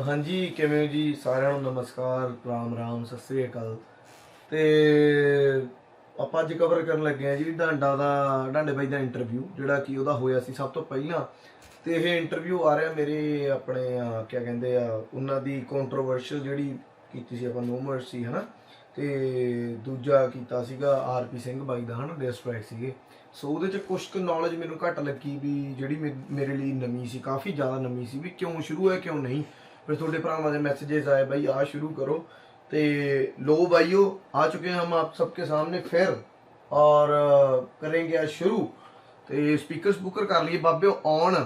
हाँ जी, किवें हो जी? साਰਿਆਂ ਨੂੰ ਨਮਸਕਾਰ, ਰਾਮ ਸਤਿ ਸ੍ਰੀ ਅਕਾਲ। ਤੇ ਆਪਾਂ ਅੱਜ ਕਵਰ ਕਰਨ ਲੱਗੇ ਆ ਜੀ ਢਾਂਡੇ ਬਾਈ ਦਾ ਇੰਟਰਵਿਊ, ਜਿਹੜਾ ਕਿ ਉਹਦਾ ਹੋਇਆ ਸੀ ਸਭ ਤੋਂ ਪਹਿਲਾਂ। ਤੇ ਇਹ ਇੰਟਰਵਿਊ ਆ ਰਿਹਾ ਮੇਰੇ ਆਪਣੇ ਕੀ ਕਹਿੰਦੇ ਆ ਉਹਨਾਂ ਦੀ ਕੰਟਰੋਵਰਸ਼ੀਅਲ ਜਿਹੜੀ ਕੀਤੀ ਸੀ ਆਪਾਂ, ਨੋ ਮਰਸੀ ਹੈ ਨਾ। ਤੇ ਦੂਜਾ ਕੀਤਾ ਸੀਗਾ ਆਰਪੀ ਸਿੰਘ ਬਾਈ ਦਾ, ਹਨਾ, ਡਿਸ ਟਰੈਕ ਸੀਗੇ। ਸੋ ਉਹਦੇ 'ਚ ਕੁਛ ਕੁ ਨੌਲੇਜ ਮੈਨੂੰ ਘੱਟ ਲੱਗੀ ਵੀ ਜਿਹੜੀ ਮੇਰੇ ਲਈ ਨਵੀਂ ਸੀ, ਕਾफ़ी ज़्यादा ਨਵੀਂ ਸੀ, ਵੀ ਕਿਉਂ ਸ਼ੁਰੂ ਹੈ ਕਿਉਂ ਨਹੀਂ। फिर थोड़े भरावां दे मैसेजेस आए भाई आ शुरू करो। तो लो भाइयों, आ चुके हैं हम आप सबके सामने फिर और करेंगे आज शुरू। तो स्पीकर स्पूकर कर लिए बाबे ऑन।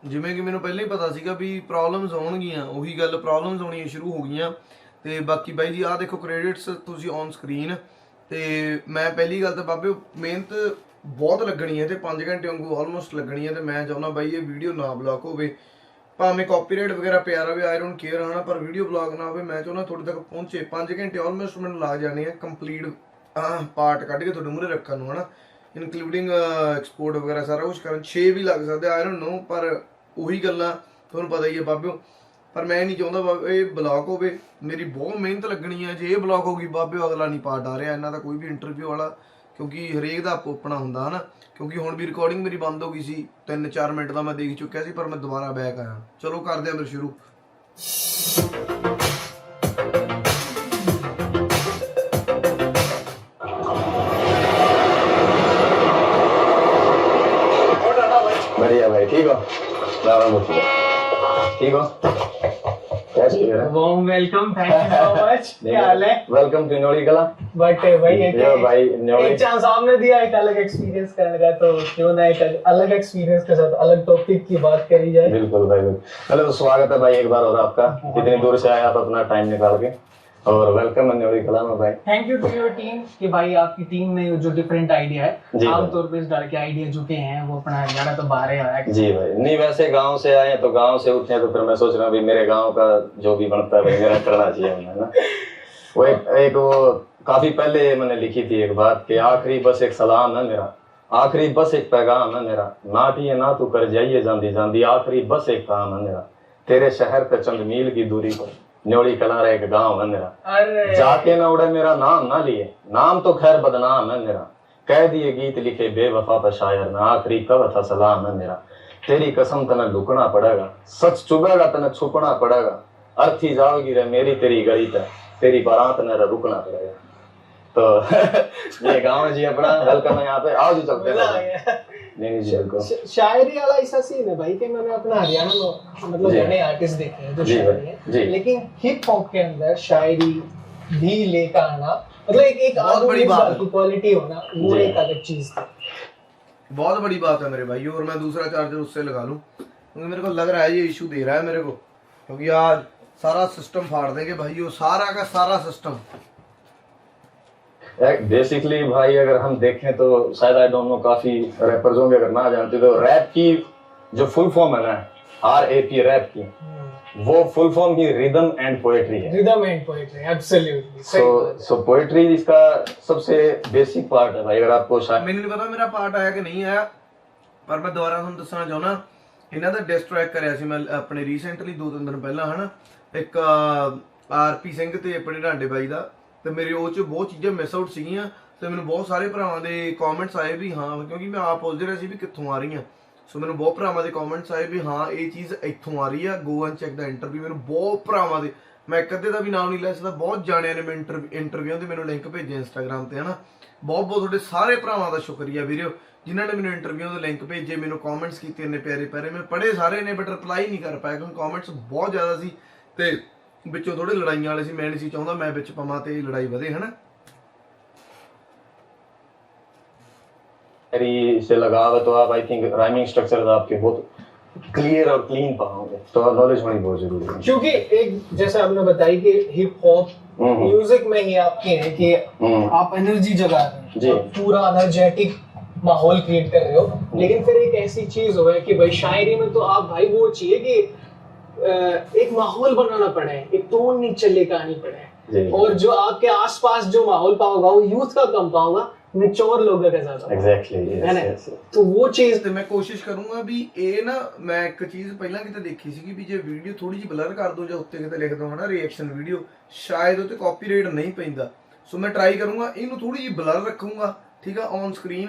जिमें कि मैंने पहले ही पता सीगा भी प्रॉब्लम्स आउणगियां, उही गल प्रॉब्लम्स आउणियां शुरू हो गई। तो बाकी बाई जी आ देखो क्रेडिट्स तुसीं ऑन स्क्रीन। तो मैं पहली गल तो बाबे मेहनत बहुत लगनी है, तो 5 घंटे वांगू ऑलमोस्ट लगनी है। तो मैं चाहुंदा बाई ये वीडियो ना ब्लॉक होवे, भावें कॉपीराइट वगैरह पिया रहे, आई डोंट केयर है ना, पर वीडियो ब्लॉग ना हो। मैं चाहना थोड़े तक पहुँचे। 5 घंटे ऑलमोस्ट मैंने लग जाने हैं कंप्लीट पार्ट कढ़ के थोड़े मूहरे रखने है ना, इनकलूडिंग एक्सपोर्ट वगैरह सारा कुछ करन। 6 भी लग सकते, आई डोंट नो, पर उही गल्लां तुहानूं पता ही है बाबिओ। पर मैं नहीं चाहता बाबे ये ब्लॉक होवे, मेरी बहुत मेहनत लगनी है। जे ये ब्लॉक होगी बाबिओ अगला नहीं पार्ट आ रहा इन्हां दा कोई भी इंटरव्यू वाला, क्योंकि हरेक दा आपो अपना हुंदा है ना। क्योंकि हुण भी रिकॉर्डिंग मेरी बंद हो गई सी, 3-4 मिनट का मैं देख चुकिया सी, पर मैं दोबारा बैक आया। चलो करदे आं फिर शुरू। बढ़िया भाई, ठीक हो? ठीक हो? Warm welcome, thank you so much. क्या हाल है? वेलकम टू न्योली कला। बट भाई एक चांस आपने दिया एक अलग एक्सपीरियंस करने का, तो क्यों ना एक अलग एक्सपीरियंस के साथ अलग टॉपिक की बात करी जाए। बिल्कुल भाई, बिल्कुल। चलो तो स्वागत है भाई एक बार और आपका, इतनी दूर से आए आप अपना टाइम निकाल के, और वेलकम है न्योली कला में भाई। Thank you to your team कि भाई आपकी टीम में जो डिफरेंट आइडिया है, आमतौर पे इस डर के आइडिया जो के हैं वो अपना जाना तो बाहर है जी भाई। नहीं वैसे गांव से आए तो गांव से उठे, तो फिर मैं सोच रहा हूँ भाई मेरे गांव का जो भी बनता है भाई मेरा करना चाहिए है ना। वो एक वो काफी पहले मैंने लिखी थी एक बात कि आखिरी बस एक सलाम है मेरा, आखिरी बस एक पैगाम है मेरा, नाटी है ना तू कर जाइए जांदी जांदी, आखिरी बस एक काम है मेरा, तेरे शहर पे चंद मील की दूरी पर न्योली कला एक गांव है मेरा, जाके ना उड़े मेरा नाम ना लिए, नाम तो खैर बदनाम है मेरा, कह दिए गीत लिखे बेवफा पर शायर में, आखिरी कविता सलाम है मेरा, तेरी कसम तने लुकना पड़ेगा, सच चुभेगा तने छुपना पड़ेगा, अर्थी जाओगी रे मेरी तेरी गली पे, तेरी बारात ने रुकना पड़ेगा। तो ये गांव जी अपना, वेलकम है यहाँ पे, आओ जी चलते हैं। नहीं जी बिल्कुल शायरी वाला ऐसा सीन है भाई कि मैंने अपना हरियाणा में मतलब बड़े आर्टिस्ट देखे हैं जो शायरी है, लेकिन हिप हॉप के अंदर शायरी भी लेकर आना मतलब एक बहुत बड़ी बात है। क्वालिटी होना, वो एक अलग चीज थी, बहुत बड़ी बात है मेरे भाई। और मैं दूसरा चार्जर उससे लगा लूं क्योंकि मेरे को लग रहा है ये इशू दे रहा है मेरे को, क्योंकि आज सारा सिस्टम फाड़ देंगे भाई, सारा का सारा सिस्टम। बेसिकली भाई अगर हम देखें तो शायद आई डोंट नो काफी रैपर्स होंगे अगर ना जानते, तो रैप की जो फुल फॉर्म है ना, RAP रैप की, वो फुल फॉर्म ही रिदम एंड पोएट्री है। Rhythm and poetry, absolutely. So poetry इसका सबसे बेसिक पार्ट है भाई। अगर आपको शायद मैंने नहीं पता मेरा पार्ट आया कि नहीं आया, पर मैं दोबारा ਤੁਹਾਨੂੰ ਦੱਸਣਾ ਚਾਹੁੰਦਾ ਇਹਨਾਂ ਦਾ ਡਿਸ ਟਰੈਕ ਕਰਿਆ ਸੀ ਮੈਂ ਆਪਣੇ ਰੀਸੈਂਟਲੀ 2-3 ਦਿਨ ਪਹਿਲਾਂ, ਹਨਾ, ਇੱਕ ਆਰਪੀ ਸਿੰਘ ਤੇ ਆਪਣੇ ਢਾਂਡੇ ਬਾਈ ਦਾ। ਤੇ ਮੇਰੇ ਉਹ 'ਚ ਬਹੁਤ ਚੀਜ਼ਾਂ ਮਿਸ ਆਊਟ ਸੀਗੀਆਂ, ਤੇ ਮੈਨੂੰ ਬਹੁਤ ਸਾਰੇ ਭਰਾਵਾਂ ਦੇ ਕਮੈਂਟਸ ਆਏ ਵੀ ਹਾਂ, ਕਿਉਂਕਿ ਮੈਂ ਆਪ ਪੁੱਛ ਰਿਹਾ ਸੀ ਵੀ ਕਿੱਥੋਂ ਆ ਰਹੀਆਂ। ਸੋ ਮੈਨੂੰ ਬਹੁਤ ਭਰਾਵਾਂ ਦੇ ਕਮੈਂਟਸ ਆਏ ਵੀ ਹਾਂ ਇਹ ਚੀਜ਼ ਇੱਥੋਂ ਆ ਰਹੀ ਆ, go and check the interview. ਮੈਨੂੰ ਬਹੁਤ ਭਰਾਵਾਂ ਦੇ, ਮੈਂ ਇੱਕ ਅੱਧੇ ਦਾ ਵੀ ਨਾਮ ਨਹੀਂ ਲੈ ਸਕਦਾ, ਬਹੁਤ ਜਾਣਿਆਂ ਨੇ ਮੈਨੂੰ ਇੰਟਰਵਿਊ ਦੇ ਮੈਨੂੰ ਲਿੰਕ ਭੇਜੇ ਇੰਸਟਾਗ੍ਰਾਮ ਤੇ, ਹਨਾ। ਬਹੁਤ ਬਹੁਤ ਤੁਹਾਡੇ ਸਾਰੇ ਭਰਾਵਾਂ ਦਾ ਸ਼ੁਕਰੀਆ ਵੀਰਿਓ, ਜਿਨ੍ਹਾਂ ਨੇ ਮੈਨੂੰ ਇੰਟਰਵਿਊ ਦੇ ਲਿੰਕ ਭੇਜੇ, ਮੈਨੂੰ ਕਮੈਂਟਸ ਕੀਤੇ ਇੰਨੇ ਪਿਆਰੇ ਪਿਆਰੇ। ਮੈਂ ਪੜ੍ਹੇ ਸਾਰੇ ਨੇ ਬਟ ਰਿਪਲਾਈ ਨਹੀਂ ਕਰ ਪਾਇਆ ਕਿਉਂਕਿ ਕਮੈਂਟਸ ਬਹੁਤ ਜ਼ਿਆਦਾ ਸੀ, ਤੇ ਵਿੱਚੋਂ ਥੋੜੇ ਲੜਾਈਆਂ ਵਾਲੇ ਸੀ। ਮੈਂ ਨਹੀਂ ਸੀ ਚਾਹੁੰਦਾ ਮੈਂ ਵਿੱਚ ਪਵਾਂ ਤੇ ਲੜਾਈ ਵਧੇ, ਹਨਾ। से लगाव है तो आप आई थिंक राइमिंग स्ट्रक्चर आपके बहुत क्लियर और क्लीन पाओगे, तो नॉलेज होनी बहुत जरूरी है। क्योंकि एक जैसे आपने बताई कि हिप हॉप म्यूजिक में ही आपके है कि आप एनर्जी जगा रहे हो, पूरा एनर्जेटिक माहौल क्रिएट कर रहे हो, लेकिन फिर एक ऐसी चीज हो है कि भाई शायरी में तो आप भाई वो चाहिए कि एक माहौल बनाना पड़े, एक टोन नीचे लेकर आनी पड़े, और जो आपके आसपास जो माहौल पाओगा वो यूथ का कम पाओगा, मैच्योर लोगों का ज्यादा एग्जैक्टली है ना। तो वो ਚੀਜ਼ ਤੇ ਮੈਂ ਕੋਸ਼ਿਸ਼ ਕਰੂੰਗਾ ਵੀ ਇਹ ਨਾ ਮੈਂ ਇੱਕ ਚੀਜ਼ ਪਹਿਲਾਂ ਕਿਤੇ ਦੇਖੀ ਸੀ ਵੀ ਜੇ ਵੀਡੀਓ ਥੋੜੀ ਜਿਹੀ ਬਲਰ ਕਰ ਦੋ ਜਾਂ ਉੱਤੇ ਕਿਤੇ ਲਿਖ ਦੋ ਹਨਾ ਰਿਐਕਸ਼ਨ ਵੀਡੀਓ ਸ਼ਾਇਦ ਉਹ ਤੇ ਕਾਪੀਰਾਈਟ ਨਹੀਂ ਪੈਂਦਾ। ਸੋ ਮੈਂ ਟਰਾਈ ਕਰੂੰਗਾ ਇਹਨੂੰ ਥੋੜੀ ਜਿਹੀ ਬਲਰ ਰੱਖੂੰਗਾ ਠੀਕ ਆ ਔਨ ਸਕਰੀਨ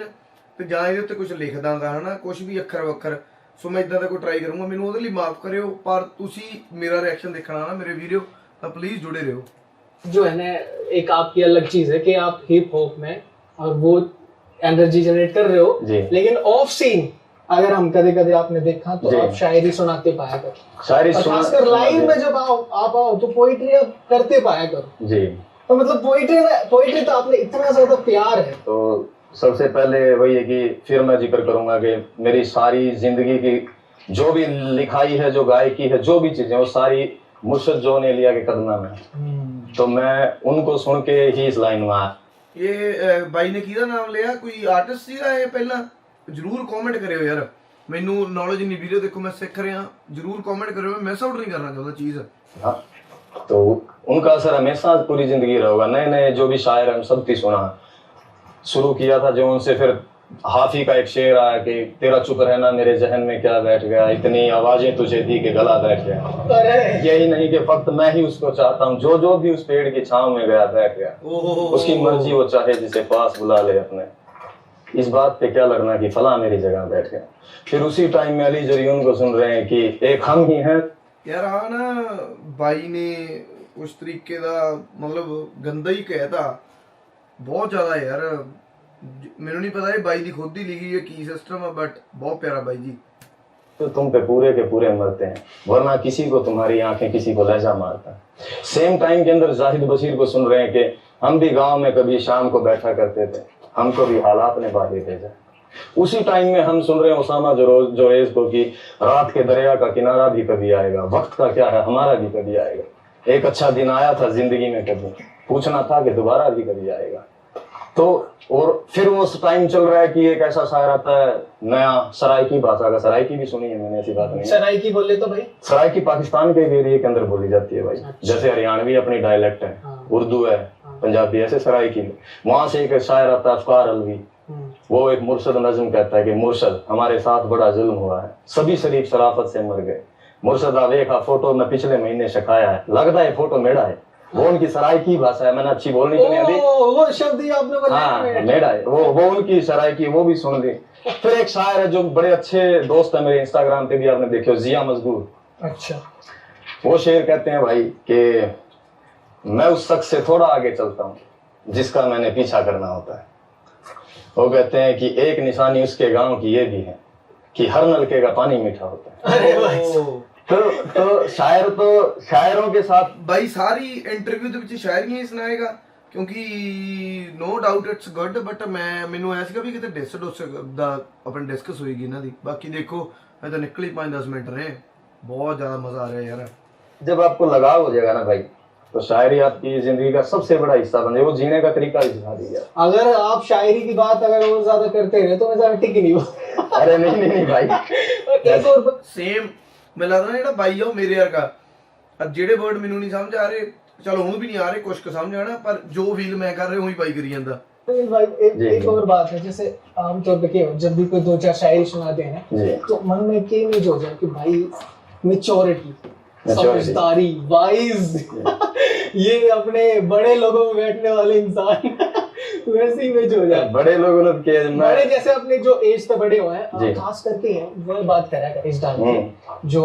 ਤੇ ਜਾਂ ਇਹਦੇ ਉੱਤੇ ਕੁਝ ਲਿਖ ਦਾਂਗਾ ਹਨਾ ਕੁਝ ਵੀ ਅੱਖਰ ਵੱਖਰ। ਸੋ ਮੈਂ ਇਦਾਂ ਦਾ ਕੋਈ ਟਰਾਈ ਕਰੂੰਗਾ ਮੈਨੂੰ ਉਹਦੇ ਲਈ ਮਾਫ ਕਰਿਓ ਪਰ ਤੁਸੀਂ ਮੇਰਾ ਰਿਐਕਸ਼ਨ ਦੇਖਣਾ ਨਾ ਮੇਰੇ ਵੀਡੀਓ ਤਾਂ ਪਲੀਜ਼ जुड़े रहो। जो है ना एक आपकी अलग चीज है कि आप हिप हॉप में और वो एनर्जी जनरेट कर रहे हो लेकिन ऑफ सीन अगर हम कदे कदे आपने देखा तो आप शायरी सुनाते पाया करो शायरी खासकर लाइव में जब आप आओ तो पोइट्री आप करते पाया करो जी। तो मतलब पोइट्री तो आपने इतना ज्यादा प्यार है। तो सबसे पहले वही है कि फिर मैं जिक्र करूंगा कि मेरी सारी जिंदगी की जो भी लिखाई है जो गायकी है जो भी चीजें वो सारी मुर्शद जो ने लिया के कदमा में तो मैं उनको सुन के ही इस लाइन में आया। ये बाई ने किहदा नाम लिया कोई आर्टिस्ट सीगा ये पहला जरूर कमेंट करियो यार मैनू नॉलेज नहीं वीडियो देखो मैं सीख रहा जरूर कमेंट करियो मैं मिस आउट नहीं करना चाहता चीज। हाँ तो उनका असर हमेशा पूरी जिंदगी रहेगा। नए नए जो भी शायर हैं सबकी सुना शुरू किया था जो उनसे फिर हाफी का एक शेर आया कि तेरा चुप रहना मेरे जहन में क्या बैठ गया इतनी आवाजें तुझे दी के गला बैठ गया। यही नहीं कि फक्त मैं ही उसको चाहता हूँ जो भी उस पेड़ की छांव में गया बैठ गया उसकी मर्जी वो चाहे जिसे पास बुला ले अपने इस बात पे क्या लगना कि फला मेरी जगह बैठ गया। फिर उसी टाइम में अली जरीन को सुन रहे हैं कि एक हम ही हैं यार। हाँ ना बाई ने उस तरीके का मतलब गंदा ही कहता बहुत ज्यादा यार मैंने नहीं पता बाई दी खुद ही लिखी है की सिस्टम है बट बहुत प्यारा बाई जी। तो तुम पे पूरे के पूरे मरते हैं वरना किसी को तुम्हारी आंखें किसी को लहजा मारता है। सेम टाइम के अंदर जाहिद बशीर को सुन रहे हैं कि हम भी गांव में कभी शाम को बैठा करते थे हमको भी हालात ने बाहर भेजा। उसी टाइम में हम सुन रहे हैं उसामा जोरेज को कि रात के दरिया का किनारा भी कभी आएगा वक्त का क्या है हमारा भी कभी आएगा एक अच्छा दिन आया था जिंदगी में कभी पूछना था कि दोबारा भी कभी आएगा। तो और फिर वो टाइम चल रहा है कि एक ऐसा शायर आता है नया सराइकी भाषा का सराइकी भी सुनी है मैंने ऐसी बात नहीं सराइकी बोले तो भाई सराइकी पाकिस्तान के एरिया के अंदर बोली जाती है भाई। अच्छा। जैसे हरियाणवी अपनी डायलेक्ट है उर्दू है पंजाबी ऐसे सराइकी वहां से एक शायर आता है अफकार अलवी वो एक मुर्शद नज्म कहता है कि मुर्शद हमारे साथ बड़ा जुल्म हुआ है सभी शरीफ शराफत से मर गए मुर्शद आवेखा फोटो में पिछले महीने छकाया है लगता है फोटो मेरा है वो उनकी सराइकी भाषा है मैंने अच्छी बोलनी तो नहीं आती वो शब्द ही आपने बोला हाँ मेरा है वो उनकी सराइकी वो भी सुन ली। फिर एक शायर है जो बड़े अच्छे दोस्त है मेरे इंस्टाग्राम पे भी आपने देखे हो जिया मजगूर। अच्छा वो शेर कहते हैं भाई कि मैं उस शख्स से थोड़ा आगे चलता हूँ जिसका मैंने पीछा करना होता है। वो कहते हैं कि एक निशानी उसके गांव की ये भी है कि हर नलके का पानी मीठा होता है। अरे भाई तो शायर तो शायरों के साथ भाई सारी इंटरव्यू ਦੇ ਵਿੱਚ ਸ਼ਾਇਰੀਆਂ ਹੀ ਸੁਣਾਏਗਾ ਕਿਉਂਕਿ no doubt it's good but ਮੈਨੂੰ ਐ ਸੀਗਾ ਵੀ ਕਿਤੇ ਡਿਸਕਸ ਦਾ ਆਪਣੀ ਡਿਸਕਸ ਹੋਏਗੀ ਇਹਨਾਂ ਦੀ ਬਾਕੀ ਦੇਖੋ ਇਹ ਤਾਂ ਨਿਕਲ ਹੀ 5-10 ਮਿੰਟ ਰਹੇ बहुत ज्यादा मजा आ रहा है यार। जब आपको लगाव हो जाएगा ना भाई तो शायरी आपकी जिंदगी का सबसे बड़ा हिस्सा बन जाए, वो जीने का तरीका ही सिखा दिया। अगर आप शायरी की बात अगर और ज्यादा करते रहे तो मैं ज्यादा टिक नहीं हूँ। अरे नहीं भाई एक और सेम मैं लगता ना जेड़ा भाई है मेरे यार का अब जेड़े वर्ड मेनू नहीं समझ आ रहे, चलो हूं भी नहीं आ रहे, कुछ को समझ आना, पर जो फील मैं कर रहा हूं वही भाई करी जांदा। भाई एक और बात है, जैसे आमतौर पे क्या जब भी कोई दो चार शायरी सुनाते हैं तो मन में क्या नहीं हो जाए कि भाई मैच्योरिटी, समझदारी, वाइज ये अपने बड़े लोगों में बैठने वाले इंसान वैसे ही में हो जाए। बड़े लोगों ने बड़े जैसे अपने जो एज से बड़े हुए हैं खास करके हैं वो बात करा कर इस डाल के जो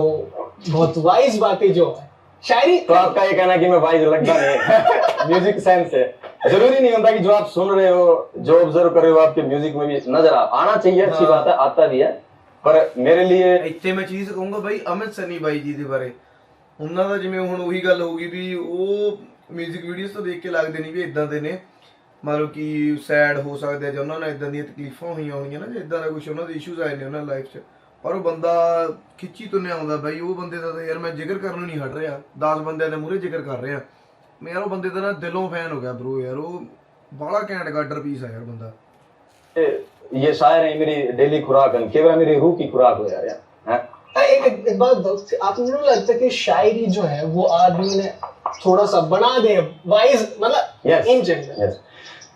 बहुत वाइज बातें जो है शायरी। तो आपका ये कहना कि मैं वाइज लगता नहीं म्यूजिक सेंस है, जरूरी नहीं होता कि जो आप सुन रहे हो जो ऑब्जर्व कर रहे हो आपके म्यूजिक में भी नजर आना चाहिए। अच्छी बात है, आता भी है, पर मेरे लिए ਇੱਥੇ ਮੈਂ ਚੀਜ਼ ਕਹੂੰਗਾ ਭਾਈ ਅਮਿਤ ਸਨੀ ਬਾਈ ਜੀ ਦੇ ਬਾਰੇ, ਉਹਨਾਂ ਦਾ ਜਿਵੇਂ ਹੁਣ ਉਹੀ ਗੱਲ ਹੋਊਗੀ ਵੀ ਉਹ ਮਿਊਜ਼ਿਕ ਵੀਡੀਓਜ਼ ਤੋਂ ਦੇਖ ਕੇ ਲੱਗਦੇ ਨਹੀਂ ਵੀ ਇਦਾਂ ਦੇ ਨੇ, ਮਤਲਬ ਕਿ ਸੈਡ ਹੋ ਸਕਦੇ ਆ ਜਾਂ ਉਹਨਾਂ ਨਾਲ ਇਦਾਂ ਦੀਆਂ ਤਕਲੀਫਾਂ ਹੋਈਆਂ ਹੋਣੀਆਂ ਨਾ, ਜਾਂ ਇਦਾਂ ਦਾ ਕੁਝ ਉਹਨਾਂ ਦੇ ਇਸ਼ੂਜ਼ ਆਏ ਨੇ ਉਹਨਾਂ ਲਾਈਫ 'ਚ, ਪਰ ਉਹ ਬੰਦਾ ਖਿੱਚੀ ਤੋਂ ਨਹੀਂ ਆਉਂਦਾ ਬਾਈ। ਉਹ ਬੰਦੇ ਦਾ ਤਾਂ ਯਾਰ ਮੈਂ ਜ਼ਿਕਰ ਕਰਨ ਨੂੰ ਨਹੀਂ ਹਟ ਰਿਹਾ, 10 ਬੰਦਿਆਂ ਦੇ ਮੂਹਰੇ ਜ਼ਿਕਰ ਕਰ ਰਿਹਾ ਮੈਂ ਯਾਰ, ਉਹ ਬੰਦੇ ਦਾ ਨਾ ਦਿਲੋਂ ਫੈਨ ਹੋ ਗਿਆ ਬ్రో ਯਾਰ, ਉਹ ਬੜਾ ਘੈਂਟ ਗਾਡਰ पीस है यार बंदा। ये शायर है मेरी डेली खुराक है, केवल मेरी रूह की खुराक हो यार हैं। एक बात दोस्त, आपको नहीं लगता कि शायरी जो है वो आदमी ने थोड़ा सा बना दे वाइज, मतलब इन जनरल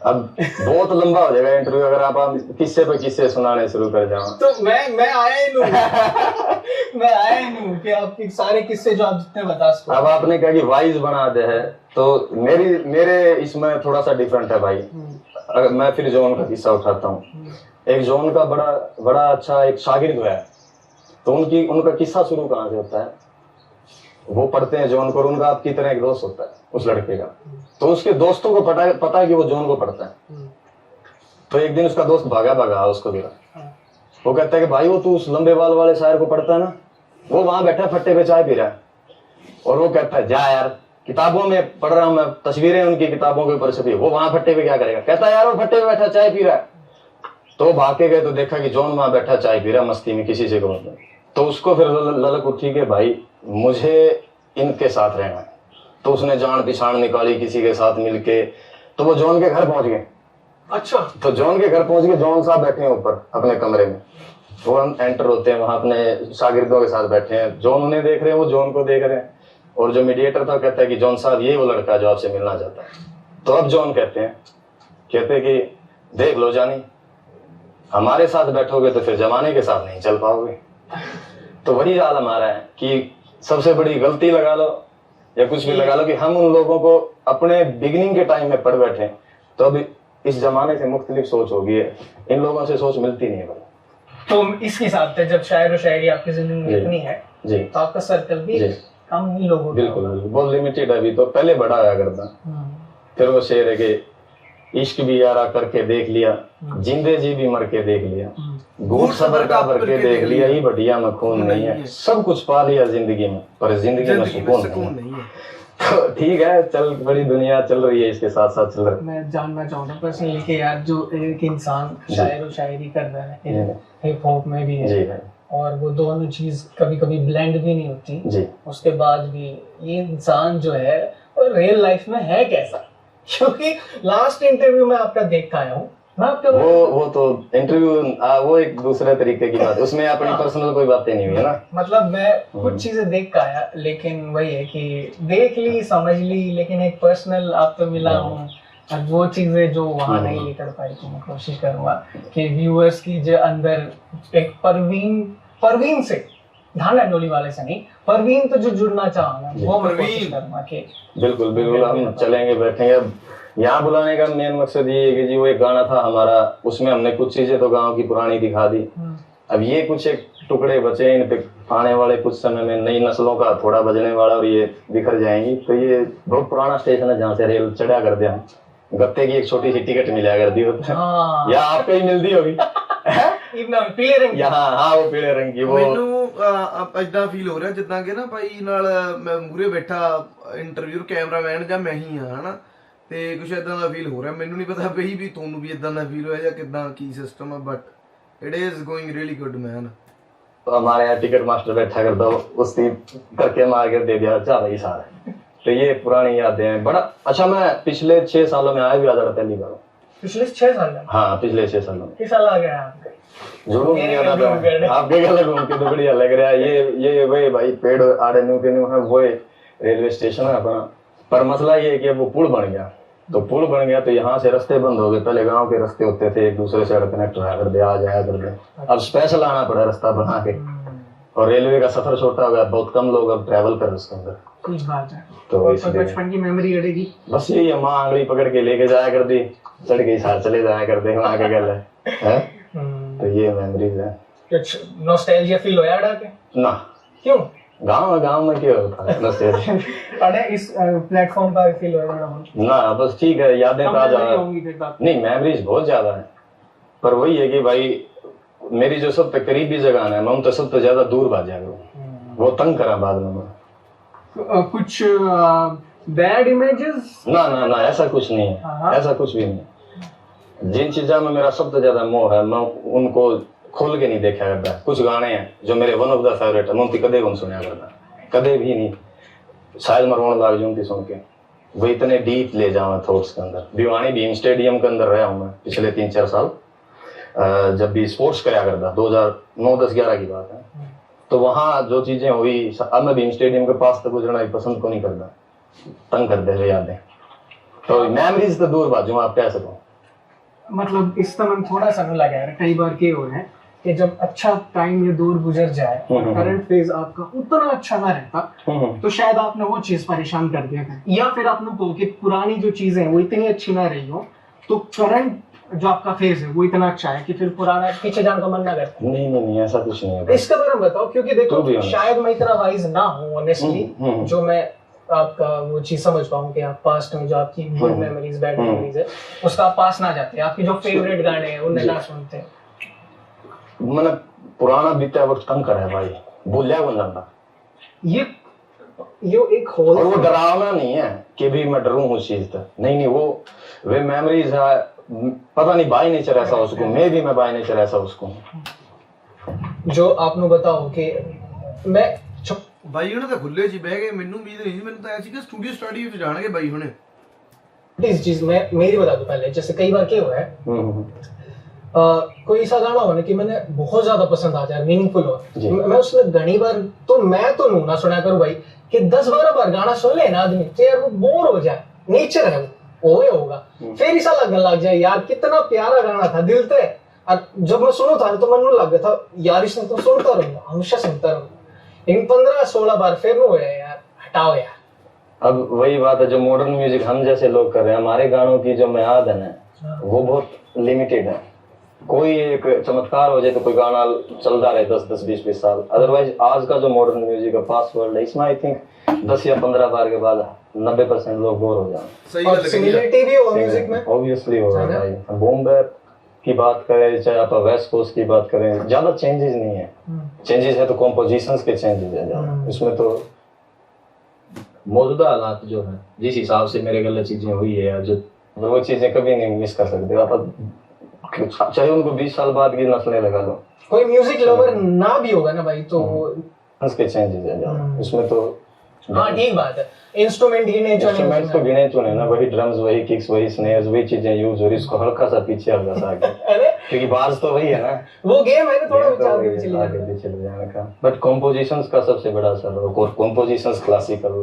अब बहुत लंबा हो जाएगा इंटरव्यू अगर आप किस्से पे किस्से सुनाने शुरू कर जाओ। तो मैं आया ही नहीं मैं आया ही नहीं कि आपके सारे किस्से जो आप जितने बता सको। अब आपने कहा कि वाइज बना दे है, तो मेरे इसमें थोड़ा सा डिफरेंट है भाई। अगर मैं फिर जॉन का किस्सा उठाता हूँ। एक जॉन का बड़ा अच्छा एक शागिर्द है, तो उनका किस्सा शुरू कहाँ से होता है, वो पढ़ते हैं जॉन को, और उनका आपकी तरह एक दोस्त होता है उस लड़के का, तो उसके दोस्तों को पता है कि वो जॉन को पढ़ता है। तो एक दिन उसका दोस्त भागा उसको गिरा। वो कहता है कि भाई वो तू उस लंबे बाल वाले शायर को पढ़ता है ना, वो वहां बैठा फट्टे पे चाय पी रहा है। और वो कहता है जा यार, किताबों में पढ़ रहा हूं मैं, तस्वीरें उनकी किताबों के ऊपर छपी, वो वहां फट्टे पे क्या करेगा। कहता है यार वो फट्टे पे बैठा चाय पी रहा है। तो भाग के गए तो देखा कि जॉन वहां बैठा चाय पी रहा मस्ती में, किसी से को मतलब। तो उसको फिर ललक उठी कि भाई मुझे इनके साथ रहना है। तो उसने जान पिछाड़ निकाली किसी के साथ मिलके, तो वो जॉन के घर पहुंच गए। अच्छा। तो जॉन के घर पहुंच के जॉन साहब बैठे हैं ऊपर अपने कमरे में, वो एंटर होते हैं वहां अपने शागिर्दों के साथ बैठे हैं। जॉन उन्हें देख रहे हैं, वो जॉन को देख रहे हैं। और जो मीडिएटर था कहता है कि जॉन साहब ये वो लड़का जो आपसे मिलना चाहता है। तो अब जॉन कहते हैं कि देख लो जानी, हमारे साथ बैठोगे तो फिर जमाने के साथ नहीं चल पाओगे। तो वही हाल हमारा है कि सबसे बड़ी गलती लगा लो या कुछ भी लगा लो कि हम उन लोगों को अपने बिगिनिंग के टाइम में पढ़ बैठे, तो अभी इस जमाने से मुख्तलिफ सोच होगी है, इन लोगों से सोच मिलती नहीं है भाई। तो इस हिसाब से जब शायर और शायरी आपकी जिंदगी में इतनी है जी, तो आपका सर्कल भी कम ही लोगों का बिल्कुल बहुत लिमिटेड है अभी। तो पहले बड़ा आया करता। फिर वो शेर है कि इश्क भी यारा करके देख लिया, जिंदे जी भी मर के देख लिया, घूट सबर का भर के देख लिया, ही बढ़िया में खून नहीं है, सब कुछ पा लिया जिंदगी में पर जिंदगी में सुकून नहीं है। तो ठीक है, चल बड़ी दुनिया चल रही है, इसके साथ साथ चल रहा है। मैं जानना चाहूंगा पर्सनली कि यार जो एक इंसान शायर और शायरी कर रहा है, हिप हॉप में भी है, और वो दोनों चीज कभी कभी ब्लेंड भी नहीं होती जी, उसके बाद भी ये इंसान जो है रियल लाइफ में है कैसा? क्योंकि लास्ट इंटरव्यू में आपका देख के आया हूँ मैं आपका, वो तो इंटरव्यू वो एक दूसरे तरीके की बात है, उसमें अपनी पर्सनल कोई बातें नहीं हुई है ना। मतलब मैं कुछ चीजें देख के आया, लेकिन वही है कि देख ली समझ ली, लेकिन एक पर्सनल आप तो मिला हूँ, और वो चीजें जो वहाँ नहीं लेकर पाई, तो मैं कोशिश करूंगा कि व्यूअर्स की जो अंदर एक परवीन से, धाना डोली वाले से नहीं, परवीन तो जो जुड़ना चाहूंगा वो मैं कोशिश करूंगा कि बिल्कुल हम चलेंगे बैठेंगे। यहाँ बुलाने का मेन मकसद ये है कि जी वो एक गाना था हमारा, उसमें हमने कुछ चीजें तो गांव की पुरानी दिखा दी। अब ये कुछ एक टुकड़े बचे, इन पे आने वाले कुछ समय में नई नस्लों का थोड़ा बजने वाला और ये बिखर जाएंगी। तो ये बहुत पुराना स्टेशन है जहाँ से रेल चढ़ा कर दिया, गत्ते की एक छोटी सी टिकट मिला कर दी होती है, या आपको ही मिलती होगी पीले रंग, हाँ वो पीले रंग की। वो इदा फील हो रहा जिदा कि ना भाई नाल मैं मूरे बैठा इंटरव्यू कैमरामैन ਜਾਂ ਮੈਂ ਹੀ ਹਾਂ ਹਨਾ, ਤੇ ਕੁਝ ਇਦਾਂ ਦਾ ਫੀਲ ਹੋ ਰਿਹਾ। ਮੈਨੂੰ ਨਹੀਂ ਪਤਾ ਬਈ ਵੀ ਤੁਹਾਨੂੰ ਵੀ ਇਦਾਂ ਦਾ ਫੀਲ ਹੋਇਆ ਜਾਂ ਕਿਦਾਂ ਕੀ ਸਿਸਟਮ ਹੈ, but it is going really good man. तो हमारे यहाँ टिकट मास्टर बैठा करता, उसकी करके मार कर दे दिया जा भाई सारा। तो ये पुरानी यादें हैं। बड़ा अच्छा, मैं पिछले 6 सालों में आया भी आजा पहली बार। पिछले 6 साल में? हाँ पिछले 6 सालों में। किस साल आ गया आपके? जुड़ूं नहीं आता था आपके गले घूम के, तो बढ़िया लग रहा है। ये वही भाई पेड़ आड़े न्यू के न्यू है, वो रेलवे स्टेशन है अपना। पर मसला ये है कि अब वो पुल बन गया, तो पुल बन गया तो यहाँ से रास्ते बंद हो गए। पहले गांव के रास्ते होते थे, एक दूसरे से कनेक्ट रहा कर दे, आ जाया कर दे। अब स्पेशल आना पड़ा रास्ता बना के, और रेलवे का सफर छोटा हो गया, बहुत कम लोग अब ट्रैवल कर रहे उसके अंदर। कुछ बात है। तो बचपन की मेमोरी अड़ेगी बस यही है, माँ आंगली पकड़ के लेके जाया कर दी, चढ़ गई साथ चले जाया कर दे वहाँ के गल है। तो ये मेमोरीज है। कुछ नॉस्टैल्जिया फील होया अड़ा के? ना क्यों? गांव में क्या होता है नॉस्टैल्जिया? अरे इस प्लेटफॉर्म पर फील होया ना, बस ठीक है, यादें ताजा नहीं, मेमोरीज बहुत ज्यादा है। पर वही है कि भाई मेरी जो सबसे करीबी जगह है, मैं तो सबसे ज्यादा दूर भाग जाऊँ, वो तंग करा बाद में। कुछ बैड इमेजेस? ना ऐसा कुछ नहीं है, ऐसा कुछ भी नहीं। जिन चीजों में मेरा सबसे ज्यादा मोह है, मैं उनको खोल के नहीं देखा करता। कुछ गाने हैं जो मेरे वन ऑफ द फेवरेट है, मैं उनकी कदे कौन सुना करता, कदे भी नहीं। शायद मैं रोने लग जाऊँ सुन के, वो इतने डीप ले जाऊँ थॉट्स के अंदर। भिवानी भीम स्टेडियम के अंदर रहा हूँ मैं पिछले 3-4 साल, जब भी स्पोर्ट्स कराया करता, 2009, 10, 11 की बात है। तो वहाँ जो चीजें हुई, अब मैं भीम स्टेडियम के पास तो गुजरना पसंद को नहीं करता, तंग कर दे रहे यादें। तो मेमोरीज तो दूर बाजू आप कह सको, मतलब इस तरह थोड़ा सा ना लगा है कई बार के हो रहे हैं कि जब अच्छा टाइम या दौर गुजर जाए करंट फेज आपका उतना अच्छा ना रहता तो शायद आपने वो चीज परेशान कर दिया था, या फिर आपने कहो कि पुरानी जो चीजें हैं वो इतनी अच्छी ना रही हो तो करंट जो आपका फेज है वो इतना अच्छा है कि फिर पुराना पीछे जाने का मन ना करता। नहीं ऐसा कुछ नहीं है। इसका बारे में बताओ, क्योंकि देखो शायद मैं इतना वाइज ना हूँ ऑनेस्टली जो मैं आपका वो चीज समझ पाऊँ कि आप पास्ट में जो आपकी गुड मेमोरीज बैड मेमोरीज है उसका आप पास ना जाते, आपके जो फेवरेट गाने हैं उन्हें ना सुनते। मतलब पुराना बीता वक्त कंकर है भाई, भूलिया कौन जाता। ये एक होल और वो डरावना नहीं है कि भी मैं डरूं उस चीज से, नहीं वो वे मेमोरीज है। पता नहीं बाय नेचर ऐसा उसको, मैं बाय नेचर ऐसा उसको जो आपने बताओ कि मैं ਬਾਈ ਉਹਨੇ ਤਾਂ ਖੁੱਲੇ ਜੀ ਬਹਿ ਗਏ, ਮੈਨੂੰ ਉਮੀਦ ਨਹੀਂ ਸੀ, ਮੈਨੂੰ ਤਾਂ ਐਸੀ ਕਿ ਸਟੂਡੀਓ ਸਟੱਡੀ ਵਿੱਚ ਜਾਣਗੇ ਬਾਈ ਹੁਣੇ। इस चीज में मेरी बता दो पहले, जैसे कई बार क्या हुआ है कोई ऐसा गाना हो ना कि मैंने बहुत ज्यादा पसंद आ जाए, मीनिंगफुल हो, मैं उसमें घनी बार तो मैं तो नू ना सुना करूं भाई कि 10-12 बार गाना सुन ले ना आदमी तो यार वो बोर हो जाए, नेचर है वो होगा। फिर ऐसा लगने लग जाए यार कितना प्यारा गाना था दिल से, और जब मैं सुनू था तो मन लग गया था यार इसने तो सुनता रहूंगा, हमेशा सुनता रहूंगा। लेकिन 15-16 बार फिर वो है यार हटाओ यार। अब वही बात है जो मॉडर्न म्यूजिक हम जैसे लोग कर रहे हैं, हमारे गानों की जो म्याद है ना वो बहुत लिमिटेड है। कोई एक चमत्कार हो जाए तो कोई गाना चलता रहे 10-10, 20-20 साल। अदरवाइज आज का जो मॉडर्न म्यूजिक है फास्ट वर्ल्ड है, इसमें आई थिंक 10 या 15 बार के बाद 90% लोग बोर हो जाए। सही बात है, सिमिलरिटी भी हो म्यूजिक में ऑब्वियसली होगा भाई। बूम बैप की बात करें चाहे आप वेस्ट कोस्ट की बात करें, ज्यादा चेंजेस नहीं है। चेंजेस है तो कॉम्पोजिशंस के चेंजेस है ज्यादा, इसमें तो मौजूदा हालात जो है जिस हिसाब से मेरे गलत चीजें हुई है जो वो चीजें कभी नहीं मिस कर सकते आप, चाहे उनको 20 साल बाद की नस्लें लगा लो। कोई म्यूजिक लवर ना भी होगा ना भाई तो उसके चेंजेस है ज्यादा, इसमें तो हाँ ठीक बात है। इंस्ट्रूमेंट इंस्ट्रूमेंट्स तो गिने चुने ना, वही ड्रम्स वही किक्स वही स्नेयर्स वही चीजें यूज हो रही, इसको हल्का सा पीछे हल्का सा आगे क्योंकि बार्स तो वही है ना, वो गेम है ना, थोड़ा विचार चले जाने का। बट कॉम्पोजिशंस का सबसे बड़ा असर है, कॉम्पोजिशंस क्लासिकल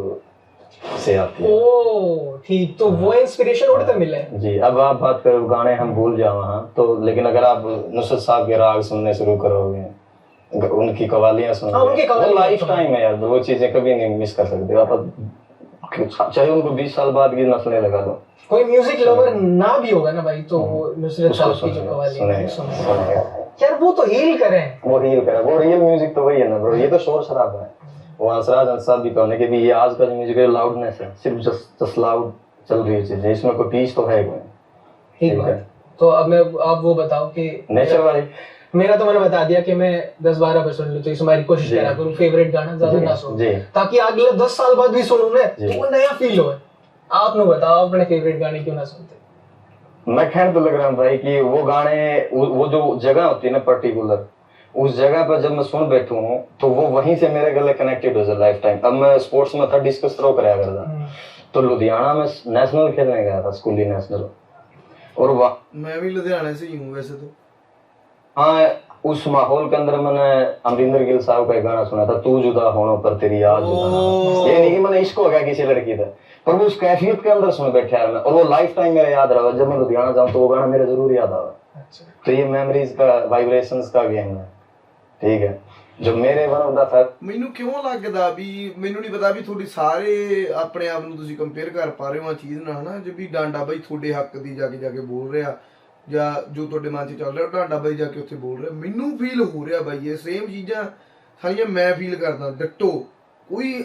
से आती है। ओ ठीक, तो वो इंस्पिरेशन उड़ते मिले जी। अब आप बात करो गाने हम भूल जाओ वहाँ तो, लेकिन अगर आप नुसरत साहब के राग सुनने शुरू करोगे, उनकी कवालियां सुनोगे, वो लाइफ टाइम है यार, वो चीजें कभी नहीं मिस कर सकते आप, चाहे उनको 20 साल बाद की नस्लें लगा लो। कोई म्यूजिक लवर ना भी होगा ना भाई तो नुसरत साहब की जो कवालियां सुनेगा यार, वो तो हील करें, वो रियल म्यूजिक तो वही है ना ब्रो, ये तो शोर शराबा है। वो अंसराज अंसार भी कहने के भी ये आज का जो म्यूजिक है लाउडनेस है, सिर्फ जस्ट लाउड चल रही है चीजें, इसमें कोई पीच तो है कोई। ठीक है, तो अब आप वो बताओ कि नेचर वाली मेरा तो मैंने बता दिया कि मैं 10-12 बार सुन लूं, तो इस हमारी कोशिश करा करूं फेवरेट गाना ज्यादा ना सुनूं ताकि अगले 10 साल बाद भी सुनूं ना तो वो नया फील हो। आपने बताओ अपने फेवरेट गाने क्यों ना सुनते? मैं कहने तो लग रहा हूँ भाई कि वो गाने वो जो जगह होती है ना पर्टिकुलर, उस जगह पर जब मैं सुन बैठू हूँ तो वो वहीं से मेरे गले कनेक्टेड हो जाए लाइफ टाइम। अब मैं स्पोर्ट्स में था, डिस्कस थ्रो कराया करता, तो लुधियाना में नेशनल खेलने गया था, स्कूली नेशनल, और वहाँ मैं भी लुधियाना से ही हूँ वैसे तो। हाँ, उस माहौल के अंदर मैंने अमरिंदर गिल साहब का एक गाना सुना था, तू जुदा होने पर तेरी याद जुदा। ये नहीं कि मैंने इश्क हो गया किसी लड़की से, पर वो उस कैफियत के अंदर सुन बैठा है मैं, और वो लाइफ टाइम मेरा याद रहा। जब मैं लुधियाना जाऊँ तो वो गाना मेरे जरूर याद आवा। तो ये मेमोरीज का वाइब्रेशंस का गेम है, ठीक है, जो ਮੇਰੇ ਵਨ ਆਫ ਦਾ ਫੈਕਟ। ਮੈਨੂੰ ਕਿਉਂ ਲੱਗਦਾ ਵੀ ਮੈਨੂੰ ਨਹੀਂ ਪਤਾ ਵੀ ਤੁਹਾਡੀ ਸਾਰੇ ਆਪਣੇ ਆਪ ਨੂੰ ਤੁਸੀਂ ਕੰਪੇਅਰ ਕਰ ਪਾ ਰਹੇ ਹੋ ਆ ਚੀਜ਼ ਨਾਲ ਨਾ, ਜੇ ਵੀ ਡਾਂਡਾ ਬਾਈ ਤੁਹਾਡੇ ਹੱਕ ਦੀ ਜਾ ਕੇ ਬੋਲ ਰਿਹਾ ਜਾਂ ਜੋ ਤੁਹਾਡੇ ਮਨ 'ਚ ਚੱਲ ਰਿਹਾ ਡਾਂਡਾ ਬਾਈ ਜਾ ਕੇ ਉੱਥੇ ਬੋਲ ਰਿਹਾ, ਮੈਨੂੰ ਫੀਲ ਹੋ ਰਿਹਾ ਬਾਈ ਇਹ ਸੇਮ ਚੀਜ਼ਾਂ ਸਾਰੀਆਂ ਮੈਂ ਫੀਲ ਕਰਦਾ ਡਿੱਟੋ, ਕੋਈ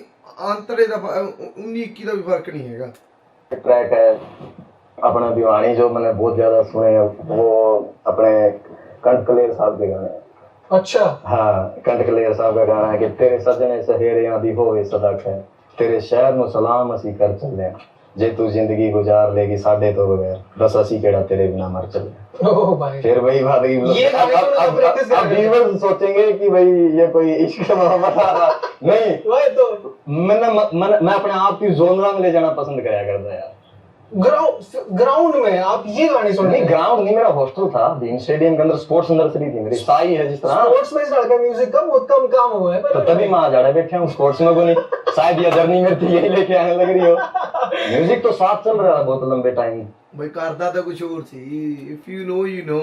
ਅੰਤਰੇ ਦਾ 19-21 ਦਾ ਵੀ ਫਰਕ ਨਹੀਂ ਹੈਗਾ। ट्रैक है अपना दीवानी जो मैंने बहुत ज्यादा सुने, वो अपने कंठ कलेर साहब के गाने। अच्छा हाँ, कंठ कलेर साहब का गाना है कि तेरे सजने सहेरे दी होवे सदा खैर, तेरे शहर नु सलाम असी कर चले, जे तू जिंदगी गुजार लेगी साडे तो बगैर, बस असी केड़ा तेरे बिना मर चले। ओह भाई, फिर वही बात है कि अब व्यूअर्स सोचेंगे कि भाई ये कोई इश्क मोहब्बत आ रहा नहीं, वही तो मैं अपने आप की जोनरा में ले जाना पसंद कराया करता यार। ग्राउंड में आप ये गाने सुन रहे? ग्राउंड नहीं, मेरा हॉस्टल था भीम स्टेडियम के अंदर, स्पोर्ट्स नर्सरी थी मेरी, साई है जिस तरह स्पोर्ट्स में इस लड़का म्यूजिक का बहुत कम काम हुआ है, तो तभी मैं आ जा रहा बैठे हूँ स्पोर्ट्स में को नहीं, शायद ये जर्नी मेरी थी यही लेके आने लग रही हो। म्यूजिक तो साथ चल रहा है बहुत लंबे टाइम। भाई करदा तो कुछ और सी, if you know you know.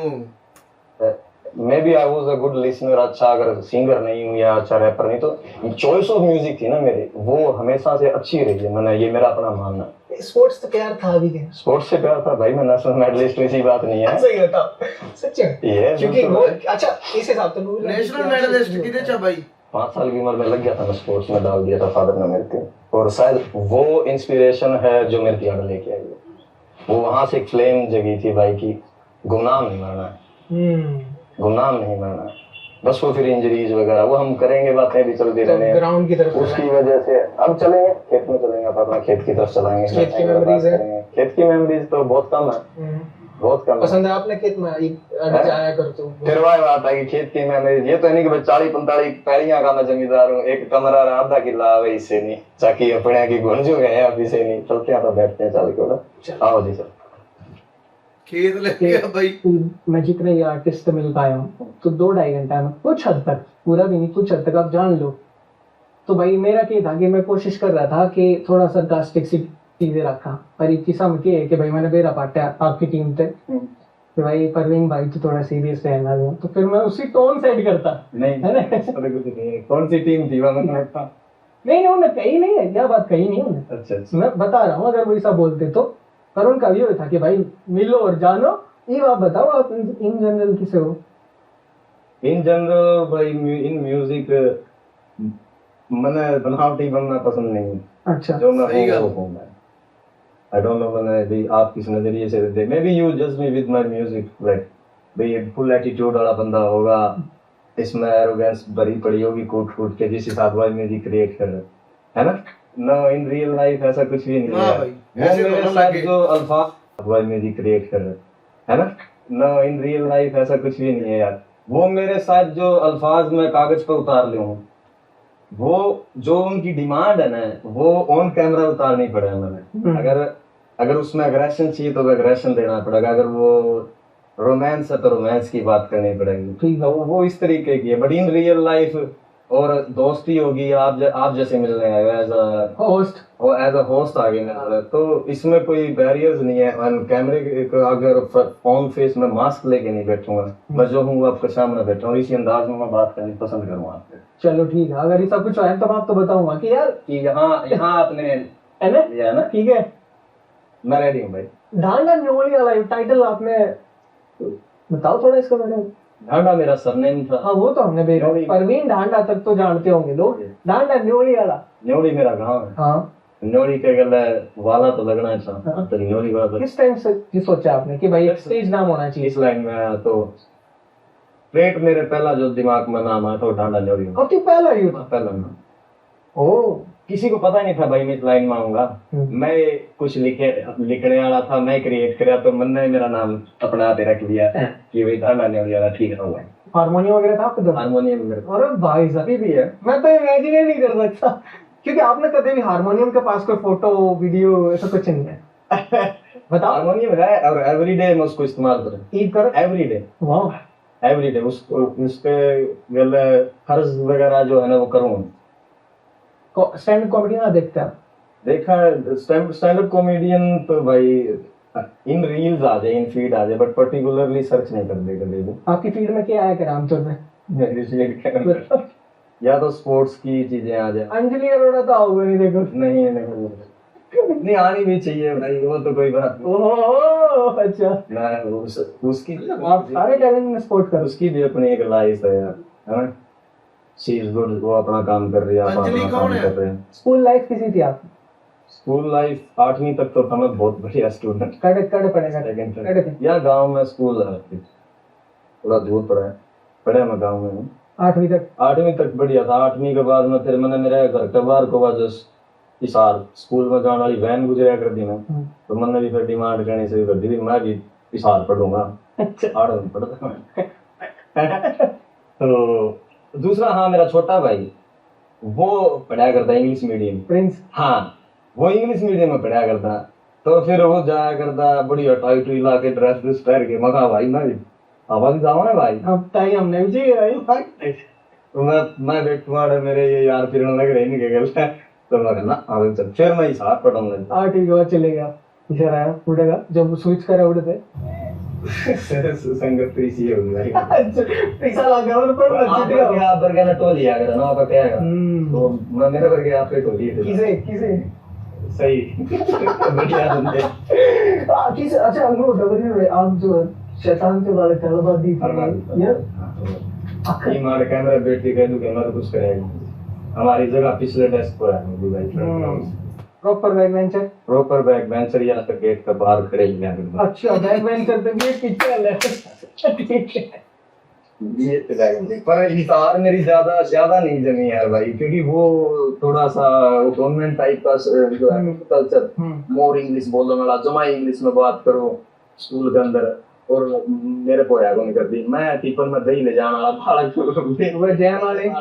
Maybe I was a good listener, अच्छा अगर सिंगर नहीं हूँ या अच्छा रैपर नहीं, तो चॉइस ऑफ म्यूजिक थी ना मेरी, वो हमेशा से अच्छी रही है। मैंने, ये मेरा अपना मानना है। स्पोर्ट्स तो प्यार था भी क्या? स्पोर्ट्स से प्यार था भाई, मैं नेशनल मेडलिस्ट हूँ, ऐसी बात नहीं है। सही बताओ सच है। ये क्योंकि वो अच्छा इस हिसाब से नेशनल मेडलिस्ट किदे चा भाई? 5 साल की उम्र में लग गया था मैं स्पोर्ट्स में, डाल दिया था फादर ने मेरे को, और शायद वो इंस्पिरेशन है जो मेरे आगे लेके आई है। वो वहां से एक फ्लेम जगी थी भाई की गुमनाम नहीं मारना है, गुमनाम नहीं मारना है। बस वो फिर इंजरीज वगैरह वो हम करेंगे, बातें भी चलती तो रहने ग्राउंड की तरफ उसकी वजह से अब चलेंगे खेत में, चलेंगे अब अपना खेत की तरफ चलाएंगे। खेत की मेमोरीज है, खेत की मेमोरीज तो बहुत कम है, बहुत कम पसंद है आपने खेत में जाया करते हो? फिर वही बात है कि खेत की मेमोरीज, ये तो नहीं कि 40-45 पैलियां का मैं जमींदार हूँ, एक कमरा आधा किला वही से नहीं चाकी अपने की गुंजू गए हैं अभी से नहीं, चलते हैं तो बैठते हैं 40 किलो। आओ जी सर। खेत लग गया भाई। मैं जितना ये आर्टिस्ट से मिल पाया हूँ तो 2-2.5 घंटा में कुछ हद तक, पूरा भी नहीं, कुछ हद तक आप जान लो। तो भाई मेरा क्या था कि मैं कोशिश कर रहा था कि थोड़ा सरकास्टिक सी चीजें रखा, पर एक किस्सा में क्या है कि भाई मैंने बेरा पाटा आपकी टीम पे कि भाई परवीन भाई तो थोड़ा सीरियस रहना है, तो फिर मैं उसी टोन सेट करता नहीं है ना। कुछ नहीं, कौन सी टीम थी वहां? नहीं उन्हें कही नहीं है, क्या बात कही नहीं उन्हें। अच्छा मैं बता रहा हूँ अगर वो ऐसा बोलते तो, पर उनका ये था कि भाई मिलो और जानो। ये आप बताओ आप इन जनरल किसे हो? इन जनरल भाई इन म्यूजिक मैंने बनावटी बनना पसंद नहीं है। अच्छा, जो मैं सही वो हूं मैं। आई डोंट नो मैंने भी आप किस नजरिए से देते, मे बी यू जज me with my music, like भाई फुल एटीट्यूड वाला बंदा होगा, इसमें एरोगेंस भरी पड़ी होगी कूट कूट के, जिस हिसाब से म्यूजिक क्रिएट कर रहे है ना। नो इन रियल लाइफ ऐसा कुछ भी नहीं है भाई, वो ऐसे मेरे तो साथ लगे। जो अल्फाज म्यूजिक क्रिएट कर रहे है ना। नो इन रियल लाइफ ऐसा कुछ भी नहीं है यार, वो मेरे साथ जो अल्फाज मैं कागज पर उतार ले हूँ, वो जो उनकी डिमांड है ना वो ऑन कैमरा उतारनी पड़ेगा मैंने। अगर उसमें अग्रेशन चाहिए तो अग्रेशन देना पड़ेगा, अगर वो रोमांस है तो रोमांस की बात करनी पड़ेगी, ठीक है। वो इस तरीके की है, बट इन रियल लाइफ और दोस्ती होगी, आप जैसे मिल रहे हैं एज अ होस्ट, और एज अ होस्ट आ गए मेरे, तो इसमें कोई बैरियर्स नहीं है। कैमरे अगर ऑन फेस में मास्क लेके नहीं बैठूंगा, मैं जो हूँ आपके सामने बैठा हूँ, इसी अंदाज में मैं बात करनी पसंद करूँगा आपसे। चलो ठीक है, अगर ये सब कुछ है तो मैं आपको बताऊंगा कि यार कि यहाँ आपने है ना, ठीक है मैं रेडी हूँ भाई। डांडा न्योली वाला टाइटल आपने बताओ थोड़ा इसके बारे में। डांडा मेरा सरनेम था। हाँ वो तो हमने भी, परवीन डांडा तक तो जानते होंगे लोग, डांडा न्योली वाला। न्योली मेरा गांव है। हाँ न्योली के गले वाला तो लगना था, तो न्योली वाला। किस टाइम से ये सोचा आपने कि भाई एक स्टेज नाम होना चाहिए? इस लाइन में आया तो स्ट्रेट मेरे पहला जो दिमाग में नाम आया तो डांडा न्योली। अब तो पहला ही था, पहला नाम। ओ किसी को पता नहीं था भाई मैं इस लाइन में आऊंगा, मैं कुछ लिखने वाला था, मैं क्रिएट कराया तो मन ने मेरा नाम अपना हाथ रख लिया कि भाई डांडा न्योली वाला ठीक है। हारमोनियम वगैरह था आपके? हारमोनियम मेरे, अरे भाई साहब भी है, मैं तो इमेजिन ही नहीं कर सकता, क्योंकि आपने कभी भी हारमोनियम के पास कोई फोटो वीडियो ऐसा कुछ नहीं है। बताओ। हारमोनियम है और एवरीडे मैं उसको इस्तेमाल कर एवरीडे। वाह एवरीडे उसके गले फर्ज वगैरह जो है ना वो करूँ। स्टैंड कॉमेडियन देखते हैं? देखा स्टैंड अप कॉमेडियन तो भाई इन रील्स आ जाए, इन फीड आ जाए, बट पर्टिकुलरली सर्च नहीं करते कभी। आपकी फीड में क्या आया कर आमतौर पे? या तो स्पोर्ट्स की चीजें आ जाए। अंजलि अरोड़ा तो आओगे नहीं, देखो नहीं आनी भी चाहिए भाई, वो तो कोई बात नहीं। ओह अच्छा ना, उसकी आप सारे टैलेंट में सपोर्ट कर, उसकी भी अपनी एक लाइफ है यार, है ना। शी इज गुड, वो अपना काम कर रही है, अंजलि कौन है? स्कूल लाइफ किसी थी आप? स्कूल लाइफ 8वीं तक तो था मैं बहुत बढ़िया स्टूडेंट। कड़े पड़ेगा यार, गांव में स्कूल है, थोड़ा दूर पढ़े मैं गांव में। 8वीं तक बढ़िया था। 8वीं के बाद में फिर मैंने मेरे घर के बाहर को वजह हिसार स्कूल में जाने वाली वैन गुजरा कर दी मैं, तो मैंने भी फिर डिमांड करनी शुरू कर दी, मैं भी हिसार पढ़ूंगा। 8वीं पढ़ता मैं। तो दूसरा, हाँ मेरा छोटा भाई वो पढ़ाया करता इंग्लिश मीडियम, प्रिंस। हाँ वो इंग्लिश मीडियम में पढ़ाया करता, तो फिर वो जाया करता बढ़िया टाई टुई ला के ड्रेस पहन के, मगा भाई मैं आवाज जाओ ना भाई, अब टाई हमने भी भाई। तो मैं बैठूंगा, मेरे ये यार फिर लग रहे इनके गल, तो मैं कहना आगे चल, फिर मैं हिसाब पढ़ने लगा। हाँ ठीक है, चलेगा, इधर आया उड़ेगा, जब स्विच करा उड़ते संगत तो इसी होगी भाई। पैसा लगा और पर आप क्या आप पर क्या टोली आ गया ना, आप क्या है तो मैं मेरे पर क्या आप पे टोली है किसे सही बढ़िया बंदे। किसे अच्छा हमको डबल आप जो शैतान के बारे में बात दी थी यार, ये हमारे कैमरा बैठ के कह दूं कि हमारा कुछ करेगा हमारी जगह पिछले डेस्क पर है मोदी भाई। Proper backbencher, proper backbencher या तो गेट का बाहर खड़े ही हैं। अच्छा बैक बेंचर पे भी पीछे वाला है, ठीक है। ये तो जाएगा पर हिसार मेरी ज्यादा नहीं जमी यार भाई, क्योंकि वो थोड़ा सा गवर्नमेंट टाइप का जो है कल्चर, मोर इंग्लिश बोलने वाला, जमा इंग्लिश में बात करो स्कूल के अंदर, और मेरे को यार नहीं करती। मैं टिफिन में दही ले जाने वाला बालक वो जैन वाले हैं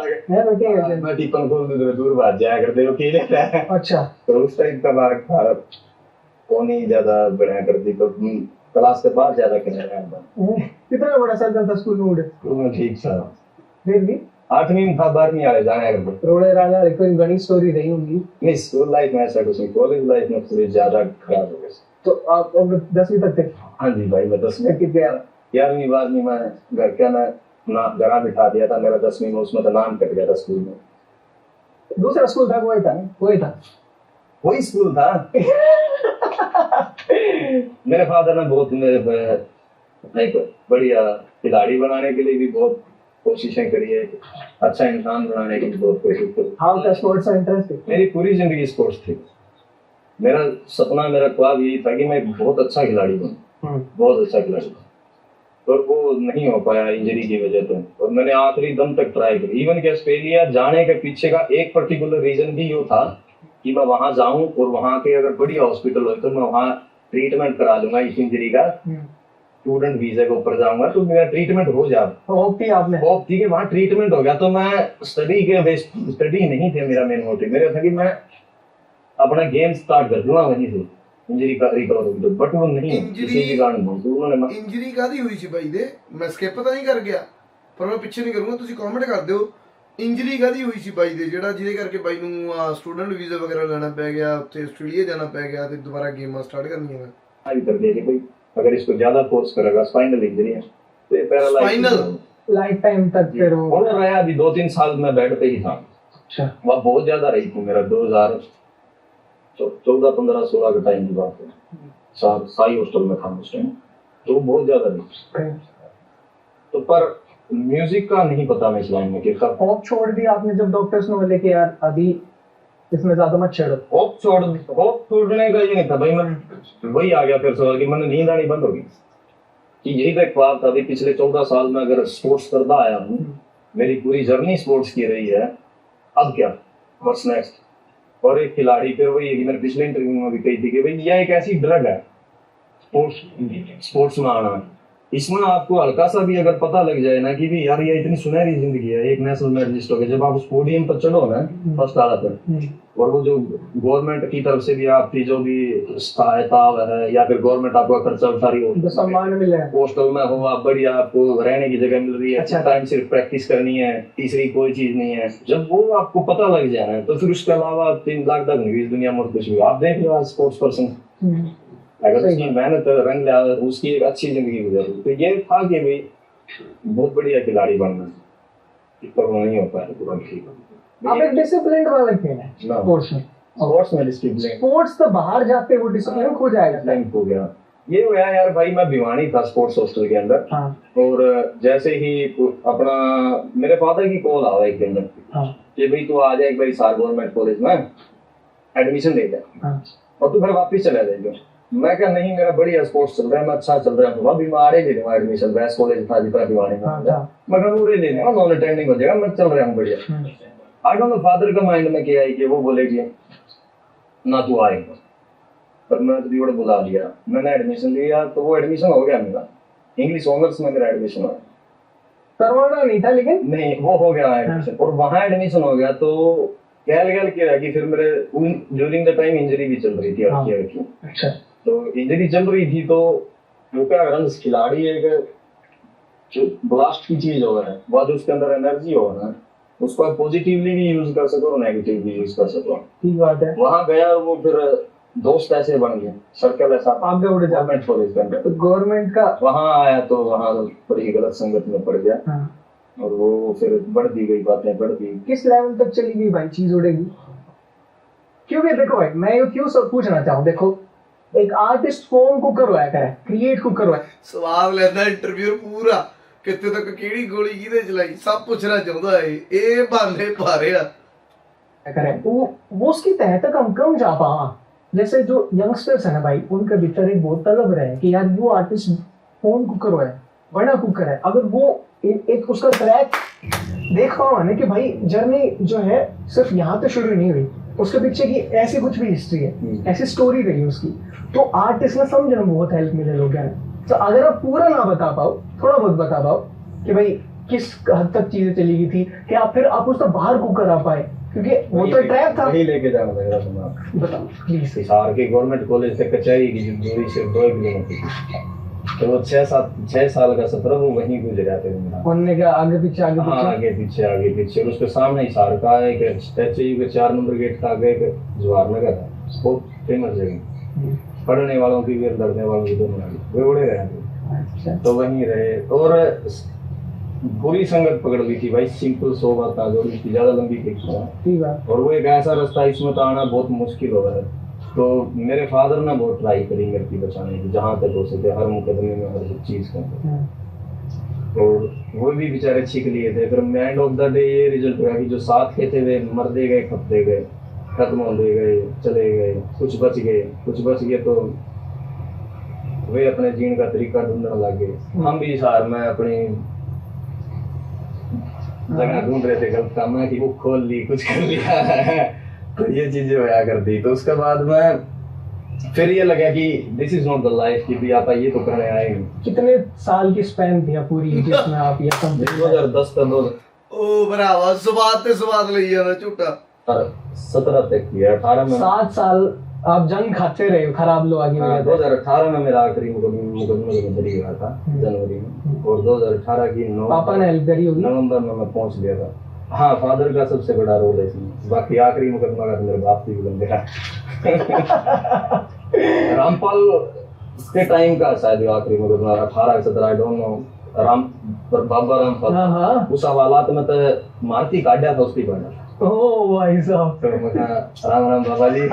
बेटे, मैं टिफिन खोल दूं दूर भाग जाया करते हो अकेले है। अच्छा तो उस टाइप का बालक था, कौन ही ज्यादा बढ़िया करती, तो क्लास के बाद ज्यादा खेलने लगा। कितना बड़ा सर्कल था स्कूल में उड़े? तो मैं ठीक था, फिर भी 8वीं में था, 12वीं वाले जाने करते। रोड़े राजा कोई बड़ी स्टोरी रही होगी। नहीं स्कूल लाइफ में ऐसा कुछ नहीं, कॉलेज लाइफ में थोड़ी ज्यादा खराब हो गई। तो आप 10वीं तक थे? हाँ जी भाई, मैं 10वीं कितने 11वीं 12वीं में घर क्या मैं ना घर बिठा दिया था मेरा 10वीं में, उसमें तो नाम कट गया था स्कूल में। दूसरा स्कूल था वही था, वही स्कूल था। मेरे फादर ने बहुत मेरे एक बढ़िया खिलाड़ी बनाने के लिए भी बहुत कोशिशें करी है, अच्छा इंसान बनाने की भी बहुत कोशिश करी। हाँ का स्पोर्ट्स में इंटरेस्ट है? मेरी पूरी जिंदगी स्पोर्ट्स थी। मेरा सपना, मेरा ख्वाब यही था कि मैं एक बहुत अच्छा खिलाड़ी बनूं, बहुत अच्छा खिलाड़ी बनूं, पर वो नहीं हो पाया इंजरी की वजह से। और मैंने आखिरी दम तक ट्राई करी, इवन कि ऑस्ट्रेलिया जाने के पीछे का एक पर्टिकुलर रीजन भी ये था कि मैं वहां जाऊं और वहां के अगर बढ़िया हॉस्पिटल हो तो मैं वहां ट्रीटमेंट करा लूंगा इस इंजरी का, स्टूडेंट वीजा के ऊपर जाऊंगा तो मेरा ट्रीटमेंट हो जाए। होप थी आपने? होप थी कि वहां ट्रीटमेंट हो गया तो मैं स्टडी नहीं थे मेरा मेन मोटिव, मेरा था कि मैं अपना गेम स्टार्ट कर दूंगा वहीं से, इंजरी का रिकवर होगी तो, बट वो नहीं किसी भी कारण उन्होंने। ਇੰਜਰੀ ਕਾਦੀ ਹੋਈ ਸੀ ਬਾਈ ਦੇ? ਮੈਂ ਸਕਿਪ ਤਾਂ ਨਹੀਂ ਕਰ ਗਿਆ, ਪਰ ਮੈਂ ਪਿੱਛੇ ਨਹੀਂ ਕਰੂੰਗਾ, ਤੁਸੀਂ ਕਮੈਂਟ ਕਰ ਦਿਓ ਇੰਜਰੀ ਕਾਦੀ ਹੋਈ ਸੀ ਬਾਈ ਦੇ, ਜਿਹੜਾ ਜਿਹਦੇ ਕਰਕੇ ਬਾਈ ਨੂੰ ਸਟੂਡੈਂਟ ਵੀਜ਼ਾ ਵਗੈਰਾ ਲੈਣਾ ਪੈ ਗਿਆ, ਉੱਥੇ ਆਸਟ੍ਰੇਲੀਆ ਜਾਣਾ ਪੈ ਗਿਆ ਤੇ ਦੁਬਾਰਾ ਗੇਮਾਂ ਸਟਾਰਟ ਕਰਨੀਆਂ। आई कर दिया कि भाई अगर इसको ज्यादा फोर्स करेगा स्पाइनल इंजरी है तो ये पैरालाइज लाइफ टाइम तक फिर वो होने रहा। अभी 2-3 साल में बेड पे ही था। अच्छा, वह बहुत ज्यादा रही थी मेरा 2014 15 16 का टाइम की बात है, साई हॉस्टल में था उस टाइम, तो बहुत ज्यादा रही। तो पर म्यूजिक का नहीं पता मैं इस लाइन में कि कब होप छोड़ दी आपने जब डॉक्टर्स ने बोले कि यार अभी इसमें ज्यादा मत छेड़ो? होप छोड़ने का ये नहीं था भाई, मैं वही आ गया फिर सवाल कि मैंने नींद आनी बंद होगी कि यही तो एक ख्वाब था। अभी पिछले 14 साल में अगर स्पोर्ट्स करता आया हूँ, मेरी पूरी जर्नी स्पोर्ट्स की रही है, अब क्या व्हाट्स नेक्स्ट? और एक खिलाड़ी फिर वही है कि मैंने पिछले इंटरव्यू में भी कही थी कि भाई यह एक ऐसी ड्रग है स्पोर्ट्स में आना, इसमें आपको हल्का सा भी अगर पता लग जाए ना कि भी यार ये इतनी सुनहरी जिंदगी है, एक नेशनल मेडलिस्ट हो गया, जब आप उस पोडियम पर चढ़ो ना फर्स्ट आला पर, और वो जो गवर्नमेंट की तरफ से भी आपकी जो भी सहायता है या फिर गवर्नमेंट आपको खर्चा उठा रही हो, सम्मान मिला है, हॉस्टल में हो आप, बढ़िया आपको रहने की जगह मिल रही है, अच्छा टाइम सिर्फ प्रैक्टिस करनी है, तीसरी कोई चीज नहीं है, जब वो आपको पता लग जाए ना तो फिर उसके अलावा 3 लाख तक नहीं इस दुनिया में कुछ भी। आप देख लो स्पोर्ट्स पर्सन अगर उसकी मेहनत रंग लिया उसकी एक अच्छी जिंदगी गुजरी, तो ये था कि भाई बहुत बढ़िया खिलाड़ी बनना, पर वो नहीं हो पाया तुरंत। आप एक डिसिप्लिन वाले थे ना स्पोर्ट्स में डिसिप्लिन, स्पोर्ट्स तो बाहर जाते वो डिसिप्लिन खो जाएगा। हो गया ये हुआ यार भाई, मैं भिवानी था स्पोर्ट्स हॉस्टल के अंदर। हाँ। और जैसे ही अपना मेरे फादर की कॉल आवा एक दिन कि भाई तू आ जा एक बार सार गवर्नमेंट कॉलेज में एडमिशन ले जा और तू फिर वापिस चला जाएगा। मैं क्या नहीं, मेरा बढ़िया स्पोर्ट्स चल रहा है, मैं अच्छा चल रहा हूँ, अभी मैं आड़े ले लूंगा एडमिशन, वेस्ट कॉलेज था जितना भिवानी में, मैं पूरे ले लूंगा, नॉन अटेंडिंग हो जाएगा, मैं चल रहा हूँ बढ़िया। आई डोंट नो फादर का माइंड में क्या है कि वो बोलेगी ना तू आएगा, पर मैंने तो जोड़ बुला लिया, मैंने एडमिशन लिया तो वो एडमिशन हो गया मेरा, इंग्लिश ऑनर्स में मेरा एडमिशन हुआ। करवाना नहीं था लेकिन नहीं वो हो गया एडमिशन, और वहाँ एडमिशन हो गया तो गैल क्या कि फिर मेरे ड्यूरिंग द टाइम इंजरी भी चल रही थी। अच्छा, तो इंजरी चल रही थी तो वो क्या रन खिलाड़ी एक जो ब्लास्ट की चीज हो रहा है, बाद उसके अंदर एनर्जी हो रहा है, उसको आप पॉजिटिवली भी यूज कर सको और नेगेटिव भी यूज कर सको। ठीक बात है। वहां गया और वो फिर दोस्त ऐसे बन गए, सर्कल ऐसा आगे उड़ जा। गवर्नमेंट कॉलेज के अंदर तो गवर्नमेंट का वहां आया तो वहां बड़ी गलत संगत में पड़ गया। हाँ। और वो फिर बढ़ दी गई, बातें बढ़ दी। किस लेवल तक चली गई भाई चीज उड़ेगी? क्योंकि देखो भाई, मैं ये क्यों सब पूछना चाहूँ, देखो एक आर्टिस्ट फोन को करवाया करे, क्रिएट को करवाया, ਸਵਾਦ ਲੈਂਦਾ ਇੰਟਰਵਿਊ ਪੂਰਾ, ਕਿੱਥੇ ਤੱਕ ਕਿਹੜੀ ਗੋਲੀ ਕਿਹਦੇ ਚਲਾਈ ਸਭ ਪੁੱਛਣਾ ਚਾਹੁੰਦਾ ਏ, ਇਹ ਬਹਾਨੇ ਪਾ ਰਿਹਾ। करे वो उसके तह तक हम कम जा पावा। जैसे जो यंगस्टर्स है ना भाई, उनका भीतर एक बहुत तलब रहे कि यार वो आर्टिस्ट फोन कुकर है, बड़ा कुकर है, अगर वो एक उसका ट्रैक देख पाओ ना कि भाई जर्नी जो है सिर्फ यहाँ पे शुरू नहीं हुई, उसके पीछे की ऐसी कुछ भी हिस्ट्री है, ऐसी स्टोरी रही उसकी, तो आर्टिस्ट ने समझने में बहुत हेल्प मिले लोग यार। तो अगर आप पूरा ना बता पाओ, थोड़ा बहुत बता पाओ कि भाई किस हद तक चीजें चली गई थी, कि आप फिर आप उसका बाहर कुकर आ पाए, क्योंकि वो तो ट्रैक था। वही लेके जाना मेरा दिमाग। बताओ प्लीज। हिसार के गवर्नमेंट कॉलेज से कचहरी की दूरी सिर्फ 2 किलोमीटर थी, तो वो 6 साल का सत्र वो वहीं गुजरा थे मेरा। उनने क्या आगे पीछे आगे हाँ, पीछे? आगे पीछे। और उसके सामने हिसार का एक स्टैच्यू के 4 नंबर गेट का आगे एक जवाहर नगर है, बहुत फेमस जगह, पढ़ने वालों की भी और लड़ने वालों की दोनों वे उड़े रहे थे। अच्छा। तो वहीं रहे और बुरी संगत पकड़ ली थी भाई। सिंपल 100 बात आ गई थी, ज्यादा लंबी थी। ठीक है। और वो एक ऐसा रास्ता, इसमें तो आना बहुत मुश्किल हो रहा है। तो मेरे फादर ने बहुत ट्राई करी मेरे की बचाने की, जहाँ तक हो सके, हर मुकदमे में, हर चीज के अंदर। और वो भी बेचारे छिक लिए थे। फिर एंड ऑफ द डे ये रिजल्ट हुआ कि जो साथ के थे वे मरदे गए, खपते गए, खत्म होते गए, चले गए। कुछ बच गए तो वे अपने जीने का तरीका ढूंढने लगे। हम भी हिसार में अपनी जगह ढूंढ रहे थे गलत काम में कि वो खोल ली, कुछ कर लिया। तो ये चीजें होया करती। तो उसके बाद में फिर ये लगा कि this is not the life, कि भी आप ये तो करने आएंगे। कितने साल की स्पैन थी पूरी जिसमें आप ये कंप्लीट? 2010 तक ओ भरावा स्वाद ते स्वाद ले जाना झूठा। 17 तक किया। 18 में 7 साल आप जंग खाते रहे हो, खराब लोग आगे बढ़े थे। 2018 में मेरा आखिरी मुकदमे में बरी हुआ था, जनवरी में। और 2018 की पापा ने हेल्प करी होगी। नवंबर में मैं पहुंच गया था। हाँ, फादर का सबसे बड़ा रोल है इसमें। बाकी आखिरी मुकदमा का मेरे बाप की भी बन गया। रामपाल के टाइम का शायद आखिरी मुकदमा 18-17, आई डोंट नो। बाबा रामपाल। हाँ। उस हवालात में तो मारती काटा था उसकी बना। ओ भाई साहब। तो मैं राम राम बाबा जी।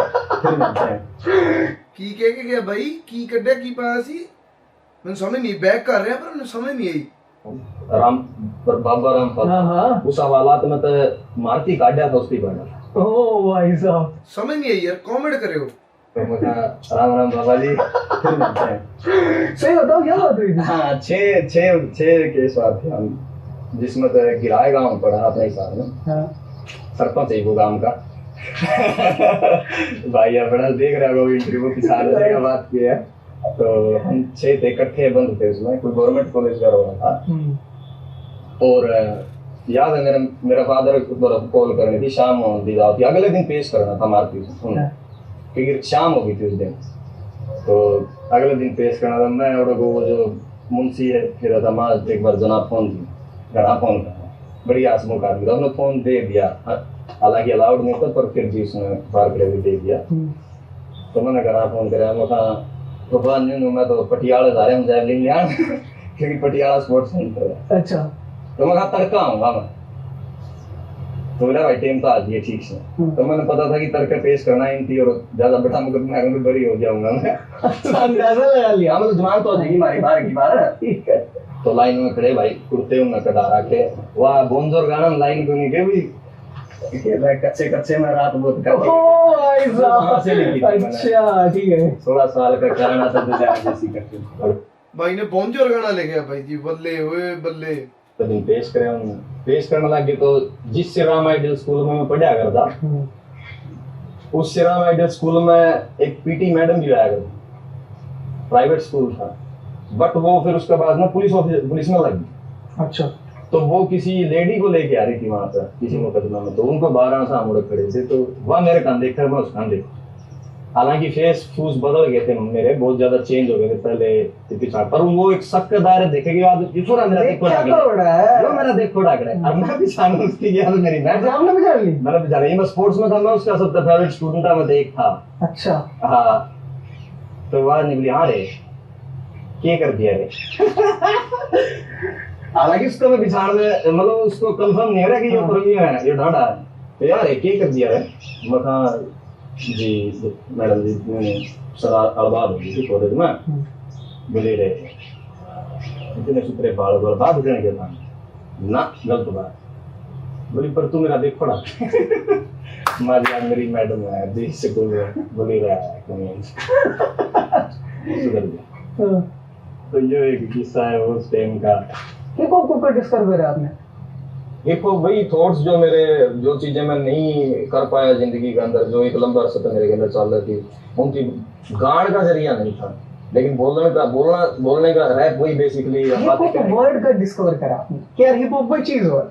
ਕੀ ਕਹਿ ਕੇ ਗਿਆ ਬਾਈ, ਕੀ ਕੱਢਿਆ, ਕੀ ਪਾਇਆ ਸੀ? ਮੈਨੂੰ ਸਮਝ ਨਹੀਂ, ਬੈਕ ਕਰ ਰਿਹਾ ਪਰ ਮੈਨੂੰ ਸਮਝ ਨਹੀਂ ਆਈ। बाबा रामपाल। हाँ। उस हवालात में तो मारती काटा था उसकी बना। ओ भाई साहब, समझ नहीं आई यार, कमेंट करियो। तो मैं राम राम बाबा जी। सही बताओ क्या बात हुई थी? हाँ, 6 केस हुआ थे हम, जिसमें तो किराए गाँव पड़ा अपने हिसाब में। हाँ। सरपंच है वो गाँव का। भाई अपना देख रहा होगा इंटरव्यू की सारी जगह बात की है। तो हम 6 थे, इकट्ठे बंद थे उसमें। कोई गवर्नमेंट कॉलेज का रोना था। और याद है मेरा फादर कॉल करनी थी, शाम होती थी, अगले दिन पेश करना था मारती क्योंकि शाम हो गई थी उस दिन। तो अगले दिन पेश करना था। मैं और वो जो मुंशी है फिर था, माँ एक बार जनाब फोन दी, घना फोन करना, बड़ी आसमों का आदमी, उसने फोन दे दिया। हालांकि अलाउड नहीं था, पर फिर भी उसने बार कर दे दिया। तो मैंने घना फोन कराया, मैं कहा तो मैं तो पटियाला जा रहा हूँ जैवलिन लिया, क्योंकि पटियाला स्पोर्ट्स सेंटर है। अच्छा। तो मैं कहा तड़का आऊंगा मैं। तो बोला भाई टाइम तो आ जाइए ठीक से। तो मैंने पता था कि तड़का पेश करना ही थी, और ज्यादा बड़ा मुकदमा है, बरी हो जाऊंगा मैं। अंदाजा लगा लिया। मतलब जमान तो आ जाएगी हमारी बार की बार। ठीक है। तो लाइन में खड़े भाई, कुर्ते उनमें कटा रखे, वाह बोंजोर गाना लाइन को नहीं के भी कच्चे में रात बहुत काटी। ओ भाई साहब, अच्छा ठीक है। 16 साल का कराना था तो जैसी करते भाई ने बॉन्जर गाना लिखा भाई जी, बल्ले ओए बल्ले। तो दिन पेश करने लगे। तो जिस श्री राम आइडियल स्कूल में मैं पढ़ा करता, उस श्री राम आइडियल स्कूल में एक पीटी मैडम भी आया करती, प्राइवेट स्कूल था। बट वो फिर उसके बाद ना पुलिस में लगी। अच्छा। तो वो किसी लेडी को लेके आ रही थी वहां पर किसी मुकदमा में। तो उनको 12 साल मुड़े खड़े थे, तो वह मेरे कान देख कर मैं उस कान देख। हालांकि फेस फूस बदल गए थे मेरे, बहुत ज्यादा चेंज हो गए थे पहले से पीछा, पर वो एक शक का दायरा देखेगी बाद ये थोड़ा मेरा देखो क्या तो बड़ा है वो मेरा देखो डाकड़ा है। अब मैं पहचानूं उसकी याद मेरी मैं अच्छा आपने पहचान ली मैंने पहचाना, ये मैं स्पोर्ट्स में था, मैं उसका सबसे फेवरेट स्टूडेंट था, मैं एक था। अच्छा हाँ तो बात निकली, हाँ रे क्या कर दिया रे हालांकि उसको मैं पहचान में मतलब उसको कंफर्म नहीं हो रहा कि ये पुरनी है ये ढांढा है, तो यार क्या कर दिया रे, मैं कहा जी मैडम जी मैंने सर अलबाद हो गई थी कॉलेज में, बोले रे इतने सुथरे बाल बात करने के बाद ना गलत बात, बोली पर तू मेरा देखो ना मारिया मेरी मैडम है देश से बोली रहा है सुधर गया। तो ये एक किस्सा है उस टाइम का। हिप हॉप को डिस्कवर करा आपने? हिप हॉप वही थॉट्स जो मेरे, जो चीजें मैं नहीं कर पाया जिंदगी के अंदर, जो एक लंबा अरसा तक मेरे अंदर चल रही थी, उनकी गाड़ का जरिया नहीं था, लेकिन बोलने का रैप वही बेसिकली हिप हॉप वर्ड का डिस्कवर करा आपने? क्या हिप हॉप कोई चीज हो?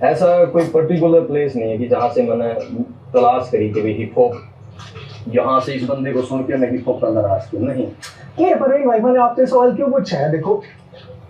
ऐसा कोई पर्टिकुलर प्लेस नहीं है कि जहाँ से मैंने तलाश करी कि भाई हिप हॉप यहाँ से इस बंदे को सुन के मैं हिप हॉप का अंदर आज नहीं। क्या परवीन भाई मैंने आपसे सवाल क्यों पूछा है? देखो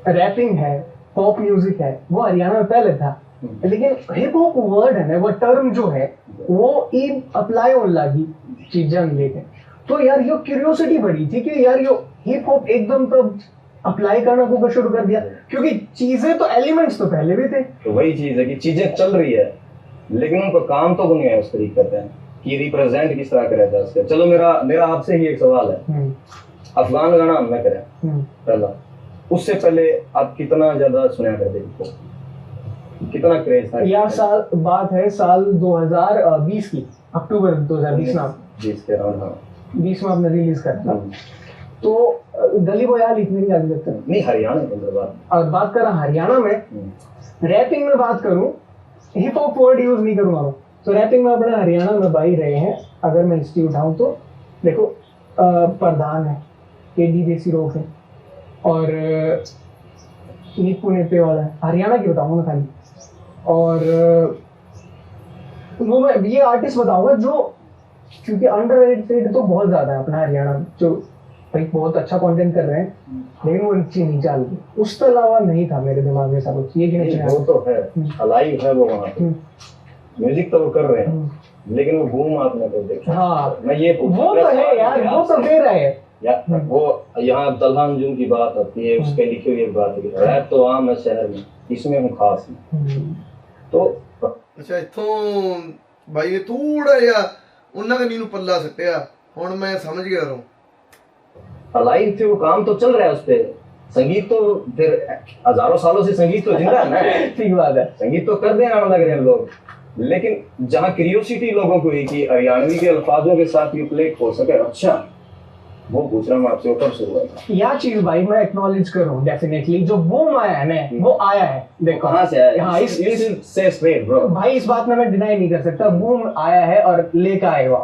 रैपिंग है, पॉप म्यूजिक है, वो हरियाणा में पहले था, लेकिन हिप हॉप वर्ड है ना, वो टर्म जो है वो इन अप्लाई होने लगी चीजें लेके, तो यार ये क्यूरियोसिटी बढ़ी थी कि यार ये हिप हॉप एकदम तब अप्लाई करना को शुरू कर दिया, क्योंकि चीजें तो एलिमेंट्स तो पहले भी थे। तो वही चीज है कि चीजें चल रही है लेकिन उनको काम तो नहीं है उस तरीके करते हैं कि रिप्रेजेंट किस तरह करें उसके। चलो मेरा आपसे ही एक सवाल है, अफगान गाना हमने करें पहला, उससे पहले आप कितना ज्यादा सुना करते थे, कितना क्रेज था यार? साल बात है साल 2020 की, अक्टूबर 2020 में 20 के अराउंड। हाँ 20 में आपने रिलीज करा, तो गली बॉय इतनी याद लगता है नहीं हरियाणा के अंदर बात। और बात करा हरियाणा में, रैपिंग में बात करूं, हिप हॉप वर्ड यूज नहीं करूंगा मैं, तो रैपिंग में अपना हरियाणा में भाई रहे हैं। अगर मैं हिस्ट्री उठाऊं तो देखो प्रधान है, केडी देसी रोक है, और निप्पू नेपे वाला है, हरियाणा की बताऊंगा ना खाली। और वो मैं ये आर्टिस्ट बताऊंगा जो, क्योंकि अंडररेटेड तो बहुत ज्यादा है अपना हरियाणा में, जो भाई बहुत अच्छा कंटेंट कर रहे हैं, लेकिन वो नीचे नहीं चल रही। उसके अलावा नहीं था मेरे दिमाग में सब कुछ, ये कि नहीं वो तो है अलाइव है वो वहाँ पे, म्यूजिक तो वो कर रहे हैं, लेकिन वो बूम आपने तो देखा। हाँ मैं ये वो तो है यार, वो तो दे रहे हैं या वो यहाँ दल्हान जुम की बात आती है, उसके लिखी हुई एक बात है, रैप तो आम है शहर में, इसमें हूँ खास तो। ਅੱਛਾ ਇੱਥੋਂ ਬਾਈ ਨੇ ਥੋੜਾ ਜਿਹਾ ਉਹਨਾਂ ਕਨੀ ਨੂੰ ਪੱਲਾ ਸੱਟਿਆ, ਹੁਣ ਮੈਂ ਸਮਝ ਗਿਆ ਰੋ अलाइव थे वो, काम तो चल रहा है उस पे, संगीत तो फिर हजारों सालों से संगीत तो जिंदा है ना ठीक बात है, संगीत तो कर देना लग रहे हैं लोग, लेकिन जहाँ क्यूरियोसिटी लोगों को हुई कि हरियाणवी के अल्फाजों के साथ ये प्ले हो सके, अच्छा वो पूछ रहा हूँ आपसे, वो कब शुरू हुआ था? यह चीज भाई मैं एक्नॉलेज करूँ डेफिनेटली, जो बूम आया है ना वो आया है। देखो कहाँ से आया? हाँ से स्ट्रेट ब्रो भाई, इस बात में मैं डिनाई नहीं कर सकता, बूम आया है और लेकर आएगा।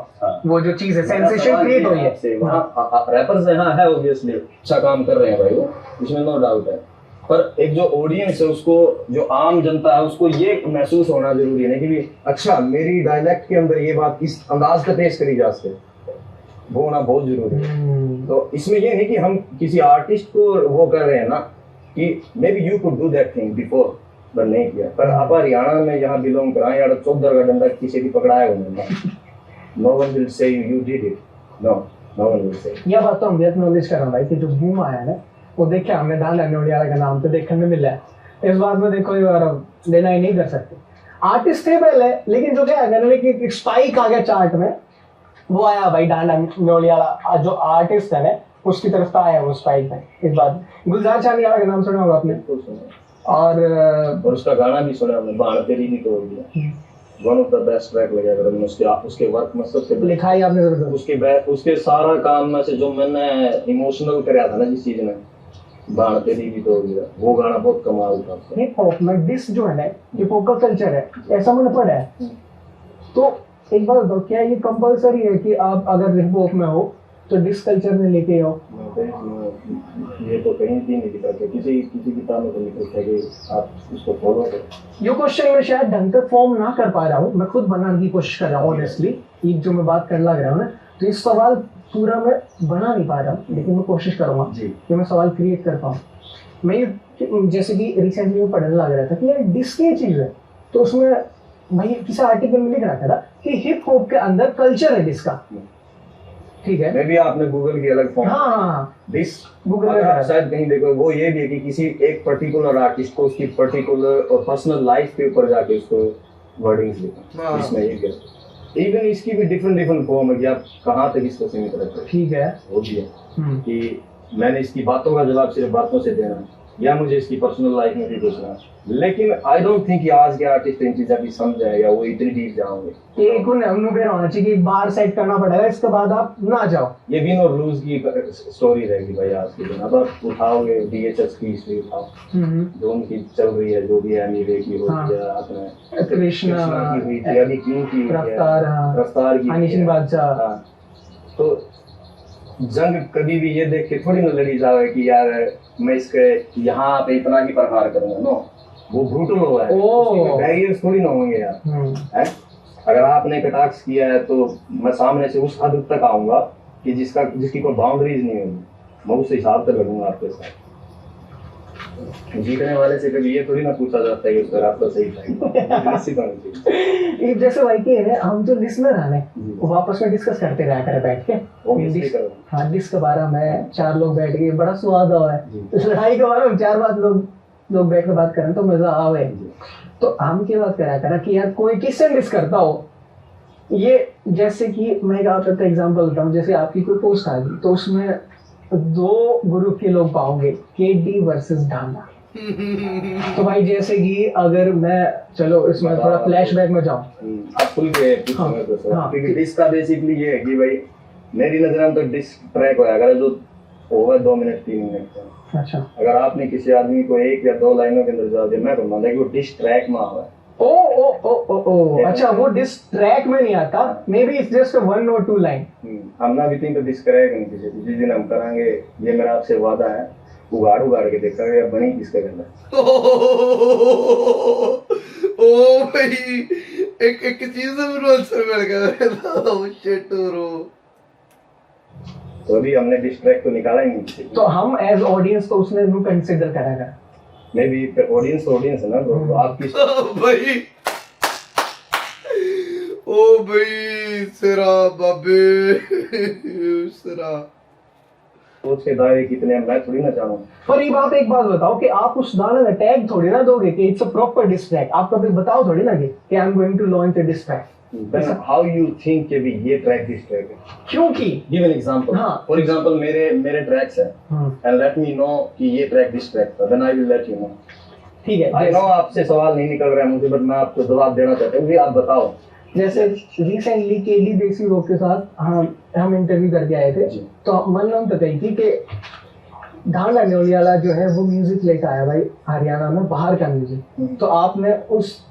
वो जो चीज है सेंसेशन क्रिएट हुई है, वहाँ रैपर्स यहाँ है ऑब्वियसली अच्छा काम कर रहे हैं भाई, वो इसमें नो डाउट है, पर एक जो ऑडियंस है उसको, जो आम जनता है उसको ये महसूस होना जरूरी है कि अच्छा मेरी डायलेक्ट के अंदर ये बात इस अंदाज पे पेश करी जा सके, वो होना बहुत जरूरी है। तो इसमें ये नहीं कि हम किसी आर्टिस्ट को वो कर रहे हैं ना कि may be you could do that thing before, पर नहीं किया। पर आप हरियाणा में यहाँ बिलोंग कराएं यार, 14 का डंडा किसी भी पकड़ाया होगा, no one will say you did it, no one will say. यह बात तो हम भी एक्नॉलेज कर रहे हैं भाई कि जो बूम आया है ना वो देखिए हमने डाला नोडियाला का नाम तो देखने में मिला है, इस बात में देखो डिनाई नहीं कर सकते। आर्टिस्ट थे पहले, लेकिन जो क्या है कि स्पाइक आ गया चार्ट में, वो आया भाई डांडा नोडियाला जो आर्टिस्ट है ना उसकी तरफ तो आया वो स्पाइक में। इस बात गुलजार चांदियाला का नाम सुना होगा आपने, और उसका गाना भी सुना हमने, बाण तेरी भी तोड़ दिया, one of the best track लगा अगर मैंने उसके वर्क में सबसे लिखाई आपने जरूर उसके सारा काम में से जो मैंने इमोशनल कराया था ना जिस चीज में, बाण तेरी भी तोड़ दिया, वो गाना बहुत कमाल था। हिप हॉप में डिस जो है ना, हिप हॉप का कल्चर है ऐसा मैंने पढ़ा है। तो एक बात बताओ, क्या ये कंपलसरी है कि आप अगर हिप हॉप में हो तो डिस कल्चर में लेके आओ? ये तो कहीं भी नहीं लिखा है, किसी किताब में तो लिखा है कि आप उसको फॉलो करो। ये क्वेश्चन मैं शायद ढंग से फॉर्म ना कर पा रहा हूँ, मैं खुद बनाने की कोशिश कर रहा हूँ ऑनेस्टली, ये जो मैं बात करने लग रहा हूँ ना, तो इस सवाल पूरा मैं बना नहीं पा रहा हूँ, लेकिन मैं कोशिश करूँगा कि मैं सवाल क्रिएट कर पाऊँ। मैं जैसे कि रिसेंटली मैं पढ़ने लग रहा था कि यार डिस्क ये चीज़ है, तो उसमें भाई किसी आर्टिकल में लिख रहा था कि हिप हॉप के अंदर कल्चर है डिस्क का, ठीक है। मे भी आपने गूगल की अलग फॉर्म, हाँ डिस्क गूगल अगर में आप शायद कहीं देखो, वो ये भी है कि किसी एक पर्टिकुलर आर्टिस्ट को उसकी पर्टिकुलर और पर्सनल लाइफ के ऊपर जाके उसको वर्डिंग्स लिखा, इसमें ये क्या इवन इसकी भी डिफरेंट फॉर्म है कि आप कहाँ तक इसको सीमित रखते हो, ठीक है। वो भी है कि मैंने इसकी बातों का जवाब सिर्फ बातों से देना या मुझे इसकी पर्सनल लाइफ में भी घुसना, लेकिन आई डोंट थिंक कि आज के आर्टिस्ट इन चीज़ें भी समझ जाएगा, वो इतनी डीप जाओगे। एक उन्हें होना चाहिए कि बार सेट करना पड़ेगा, इसके बाद आप ना जाओ। ये विन और लूज की स्टोरी रहेगी भाई आज के दिन। अब आप उठाओगे DHS की हिस्ट्री उठाओ, जो उनकी चल रही है, जो भी है मीरे की हो गया, आपने कृष्णा की हुई थी, अभी क्यों की हुई है, रफ्तार की हनी सिंह बादशाह। तो जंग कभी भी ये देख के थोड़ी ना लड़ी जाए कि यार मैं इसके यहाँ पे इतना ही प्रहार करूंगा, नो, वो ब्रूटल हुआ है, उसके बैरियर्स थोड़ी ना होंगे यार, है? अगर आपने कटाक्ष किया है तो मैं सामने से उस हद तक आऊंगा कि जिसकी कोई बाउंड्रीज नहीं होगी, मैं उस हिसाब से लड़ूंगा आपके साथ। जीतने वाले से कभी ये थोड़ी ना पूछा जाता है कि उसका रास्ता सही था। जैसे भाई कि हम जो लिसनर हैं वो आपस में डिस्कस करते रहा करें बैठ के, हाँ डिस्क के बारे में 4 लोग बैठ के बड़ा स्वाद हुआ है, इस लड़ाई के बारे में 4-5 लोग बैठ के बात करें तो मजा आवे। तो हम क्या बात करा करा कि यार कोई किससे डिस्क करता हो, ये जैसे कि मैं एक आपका एग्जांपल बताऊं, जैसे आपकी कोई पोस्ट आ गई तो उसमें 2 ग्रुप के लोग पाओगे, KD वर्सेस डांडा। तो भाई जैसे कि अगर मैं चलो इसमें थोड़ा फ्लैशबैक में जाऊं, आप खुल के पूछोगे तो सर, क्योंकि डिस्क का बेसिकली ये है कि भाई मेरी नजर में तो डिस्क ट्रैक होया अगर जो होगा 2 मिनट 3 मिनट का। अच्छा, अगर आपने किसी आदमी को 1 या 2 लाइनों के अंदर जवाब दिया, मैं तो मानता कि वो डिस्क ट्रैक में हुआ है। ओ अच्छा, वो डिस्क ट्रैक में नहीं आता, may be it's just 1 or 2 line. हम ना भी थिंक तो डिस्क करेगा नहीं किसी, जिस दिन हम करांगे, ये मेरा आपसे वादा है, उगाड़ के देखा गया बनी किसका करना। ओ भाई एक चीज से मेरे आंसर मिल गया। ओ शिट ब्रो, तो अभी हमने डिस्क ट्रैक तो निकाला ही नहीं, तो हम एज ऑडियंस तो उसने नु कंसीडर करेगा, मे बी ऑडियंस है ना, तो आपकी भाई ओ भाई सिरा बाबे सिरा सोच के दायरे कितने हैं मैं थोड़ी ना चाहूँ। पर ये बात एक बात बताओ कि आप उस गाने में टैग थोड़ी ना दोगे कि it's a proper diss track, आप कभी बताओ थोड़ी ना कि I am going to launch a diss track. Then how you think कि भी ये ट्रैक डिस ट्रैक है? क्योंकि Give an example. हाँ. For example मेरे ट्रैक्स हैं and let me know कि ये ट्रैक डिस ट्रैक था, then I will let you know. ठीक है, I know आपसे सवाल नहीं निकल रहा है मुझे, बट मैं आपको जवाब देना चाहता हूँ कि आप बताओ। जैसे रिसेंटली KD देसी रोग के साथ हम इंटरव्यू करके आए थे, तो मन तो कही थी कि डांडा न्योलियाला जो है वो म्यूजिक लेकर आया भाई हरियाणा में, बाहर का म्यूजिक। तो आपने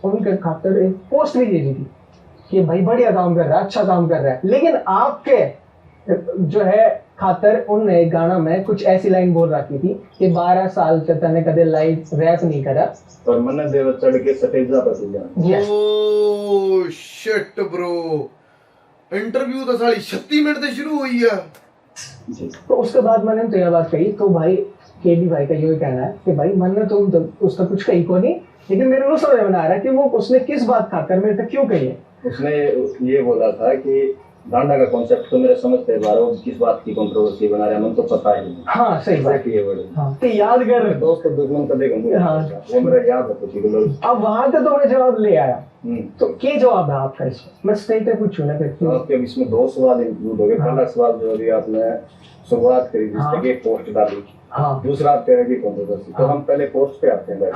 उनके खातर एक पोस्ट भी दे दी थी कि भाई बढ़िया काम कर रहा है, अच्छा काम कर रहा है, लेकिन आपके जो है खातर उनने एक गाना में कुछ ऐसी लाइन बोल रखी थी कि 12 साल तक तने कदे लाइव रैप नहीं करा और मन देव चढ़ के सटेजा पर सीधा। ओ शिट ब्रो, इंटरव्यू तो साली 36 मिनट से शुरू हुई है। तो उसके बाद मैंने तो यह बात कही, तो भाई KD भाई का ये कहना है कि भाई मैंने तो उसका कुछ कही को नहीं, लेकिन मेरे को समझ में आ रहा है कि वो उसने किस बात खाकर मेरे तक क्यों कही है। उसने ये बोला था कि डांडा का कॉन्सेप्ट तो मेरे समझते बारो किस बात की कंट्रोवर्सी बना रहा है, मन तो पता ही नहीं। हाँ सही बात ये वर्ड हाँ, तो याद कर दोस्त तो दुश्मन कदेगा हाँ, वो मेरा याद है पर्टिकुलर। अब वहां से तो मैं जवाब ले आया, तो क्या जवाब है आपका इसमें? मैं स्ट्रेट पूछूं ना फिर आपके इसमें 2 सवाल इंक्लूड हो गए। पहला सवाल जो अभी आपने शुरुआत करी जिससे कि पोस्ट डाली, दूसरा आप कह रहे हैं कंट्रोवर्सी। तो हम पहले पोस्ट पे आते हैं भाई।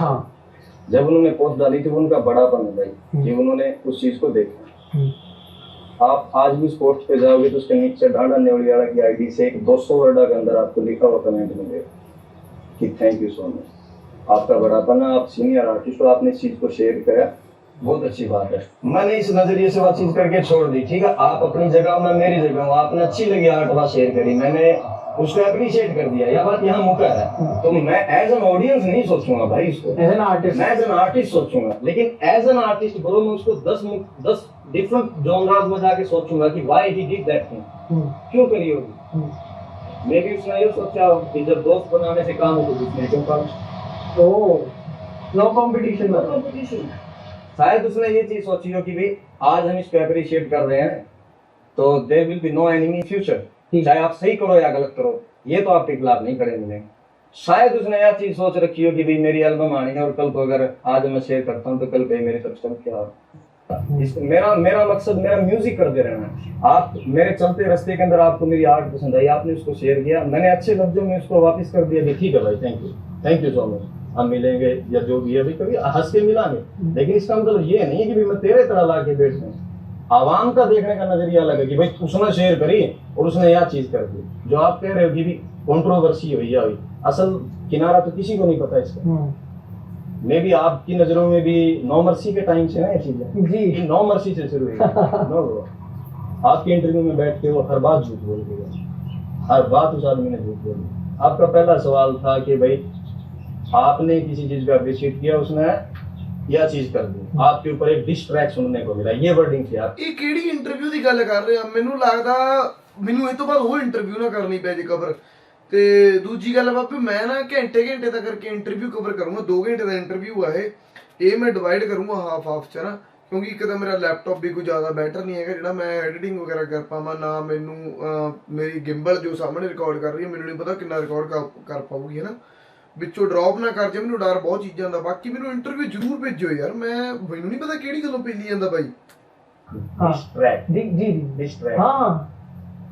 जब उन्होंने पोस्ट डाली थी उनका बड़ापन है भाई कि उन्होंने उस चीज को देखा। आप आज भी उस पोस्ट पे जाओगे तो उसके नीचे डांडा न्योलियाला की आईडी से एक 200 वर्ड के अंदर आपको लिखा हुआ कमेंट मिलेगा कि थैंक यू सो मच, आपका बड़ापन है, आप सीनियर आर्टिस्ट हो, आपने इस चीज को शेयर किया, बहुत अच्छी बात है। मैंने इस नजरिए से बातचीत करके छोड़ दी, ठीक है, आप अपनी जगह, मैं मेरी जगह हूँ, आपने अच्छी लगी आर्ट बात शेयर करी, मैंने उसको अप्रिशिएट कर दिया, यह बात यहाँ मुकर है। तो मैं एज एन ऑडियंस नहीं सोचूंगा भाई इसको, एज एन आर्टिस्ट, मैं एज एन आर्टिस्ट सोचूंगा। लेकिन एज एन आर्टिस्ट ब्रो मैं उसको 10 डिफरेंट जॉनरास में जाके सोचूंगा कि why he did that thing, क्यों करी होगी। मे भी उसने ये सोचा कि जब दोस्त बनाने से काम हो तो उसने क्यों कहा। नो कंपटीशन, शायद उसने ये चीज सोची हो कि भाई आज हम इसको अप्रिशिएट कर रहे हैं तो there will be no enemy in future, चाहे आप सही करो या गलत करो, ये तो आपके खिलाफ नहीं खड़े मिलेंगे। शायद उसने यह चीज सोच रखी हो कि भाई मेरी एल्बम आनी है और कल को अगर आज मैं शेयर करता हूँ तो कल पे मेरे सब्सक्राइब क्या हो। मेरा मकसद मेरा म्यूजिक करते रहना है। आप मेरे चलते रास्ते के अंदर आपको मेरी आर्ट पसंद आई, आपने उसको शेयर किया, मैंने अच्छे लफ्जों में उसको वापस कर दिया, ठीक है भाई, थैंक यू सो मच, हम मिलेंगे या जो भी है, अभी कभी हंस के मिलांगे। लेकिन इसका मतलब ये नहीं कि भाई मैं तेरे तरह ला के बैठ जाऊँ। आवाम का देखने का नजरिया अलग है कि भाई उसने शेयर करी और उसने यह चीज कर दी। जो आप कह रहे हो कि भी कंट्रोवर्सी हुई या हुई, असल किनारा तो किसी को नहीं पता इसका। मे भी आपकी नजरों में भी नो मर्सी के टाइम से ना ये चीजें जी, नो मर्सी से शुरू हुई। नो, आपके इंटरव्यू में बैठ के वो हर बात झूठ बोल के गया, हर बात उस आदमी ने झूठ बोली। आपका पहला सवाल था कि भाई आपने किसी चीज को अप्रिशिएट किया, उसने यह चीज कर दी, आपके ऊपर एक डिस ट्रैक सुनने को मिला, ये वर्डिंग थी आप। ਇਹ ਕਿਹੜੀ ਇੰਟਰਵਿਊ ਦੀ ਗੱਲ ਕਰ ਰਹੇ ਆ? ਮੈਨੂੰ ਲੱਗਦਾ ਮੈਨੂੰ ਇਹ ਤੋਂ ਬਾਅਦ ਉਹ ਇੰਟਰਵਿਊ ਨਾ ਕਰਨੀ ਪੈ ਜੇ ਕਵਰ। ਤੇ ਦੂਜੀ ਗੱਲ ਬਾਪੂ, ਮੈਂ ਨਾ ਘੰਟੇ ਦਾ ਕਰਕੇ ਇੰਟਰਵਿਊ ਕਵਰ ਕਰੂੰਗਾ। 2 ਘੰਟੇ ਦਾ ਇੰਟਰਵਿਊ ਆ ਇਹ ਮੈਂ ਡਿਵਾਈਡ ਕਰੂੰਗਾ ਹਾਫ ਚ ਨਾ, ਕਿਉਂਕਿ ਇੱਕ ਤਾਂ ਮੇਰਾ ਲੈਪਟਾਪ ਵੀ ਕੋਈ ਜ਼ਿਆਦਾ ਬੈਟਰ ਨਹੀਂ ਹੈਗਾ ਜਿਹੜਾ ਮੈਂ ਐਡੀਟਿੰਗ ਵਗੈਰਾ ਕਰ ਪਾਵਾਂ, ਨਾ ਮੈਨੂੰ ਮੇਰੀ ਗਿੰਬਲ ਜੋ ਸਾਹਮਣੇ ਰਿਕਾਰਡ ਕਰ ਰਹੀ ਹੈ ਮੈਨੂੰ ਨਹੀਂ ਪਤਾ ਕਿੰਨਾ ਰਿਕਾਰਡ ਕਰ ਪਾਊਗੀ, ਹੈ ਨਾ, ਵਿੱਚੋਂ ਡ੍ਰੌਪ ਨਾ ਕਰ ਜੇ, ਮੈਨੂੰ ਡਰ ਬਹੁਤ ਚੀਜ਼ਾਂ ਦਾ। ਬਾਕੀ ਮੈਨੂੰ ਇੰਟਰਵਿਊ ਜ਼ਰੂਰ ਭੇਜਿਓ ਯਾਰ, ਮੈਨੂੰ ਨਹੀਂ ਪਤਾ ਕਿਹੜੀ ਗੱਲੋਂ ਪੇਲੀ ਜਾਂਦਾ ਬਾਈ। डिस ट्रैक हाँ,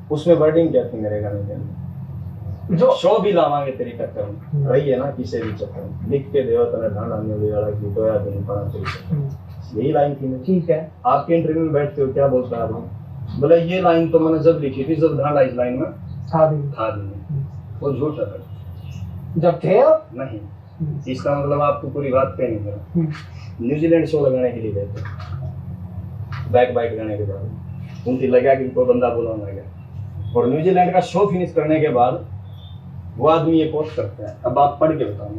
उसमें वर्डिंग क्या थी मेरे गाने के अंदर, जो शो भी लावांगे तेरी टक्कर में, रही है ना किसे भी चक्कर में, लिख के देव तने ढांड आने वाला की तो याद नहीं पड़ा तेरी, यही लाइन थी। ठीक है, आपके इंटरव्यू में बैठते हो क्या बोलता है आदमी, बोले ये लाइन तो मैंने जब लिखी थी जब ढांडा इस लाइन में था दी, वो झूठ है जब थे नहीं। इसका मतलब आपको पूरी बात पे नहीं करा। न्यूजीलैंड शो लगाने के लिए गए थे, बैक बाइट गाने के बाद उनकी लगा कि कोई बंदा बोला गया, और न्यूजीलैंड का शो फिनिश करने के बाद वो आदमी ये पोस्ट करता है। अब आप पढ़ के बताओ।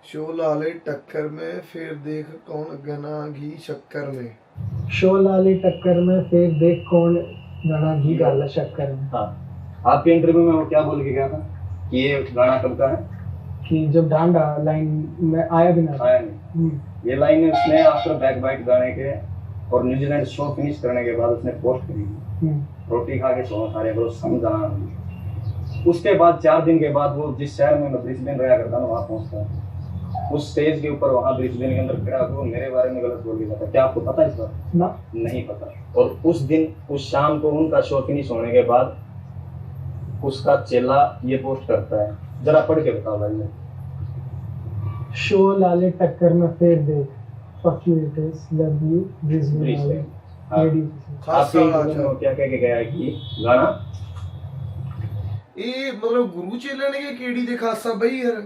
शो लाले टक्कर में फिर देख कौन गना घी शक्कर में, शो लाले टक्कर में फिर देख कौन गना घी डाला शक्कर में। हाँ, आपके इंटरव्यू में वो क्या बोल के गया था कि ये गाना कब का है, कि जब डांडा लाइन में आया भी ना आया नहीं। ये लाइन उसने आफ्टर बैक बाइट गाने के और न्यूजीलैंड शो फिनिश करने के बाद उसने पोस्ट करी, रोटी खा के सोना सारे लोग समझा। उसके बाद 4 दिन के बाद वो जिस शहर में ब्रिस्बेन रहा करता ना वहाँ पहुँचता है, उस स्टेज के ऊपर वहाँ ब्रिस्बेन के अंदर खड़ा वो मेरे बारे में गलत बोल दिया था। क्या आपको पता इस बात? ना, नहीं पता। और उस दिन उस शाम को उनका शो फिनिश होने के बाद उसका चेला ये पोस्ट करता है, जरा पढ़ के बताओ भाई। शो लाले टक्कर में फिर देख fuck you it is love you Brisbane. आपके इंटरव्यू में क्या कह के गया है कि गाना ਇਹ ਮਤਲਬ ਗੁਰੂ ਚੇਲੇ ਨੇ ਕਿ ਕਿਹੜੀ ਦੇ ਖਾਸਾ ਬਈ ਯਾਰ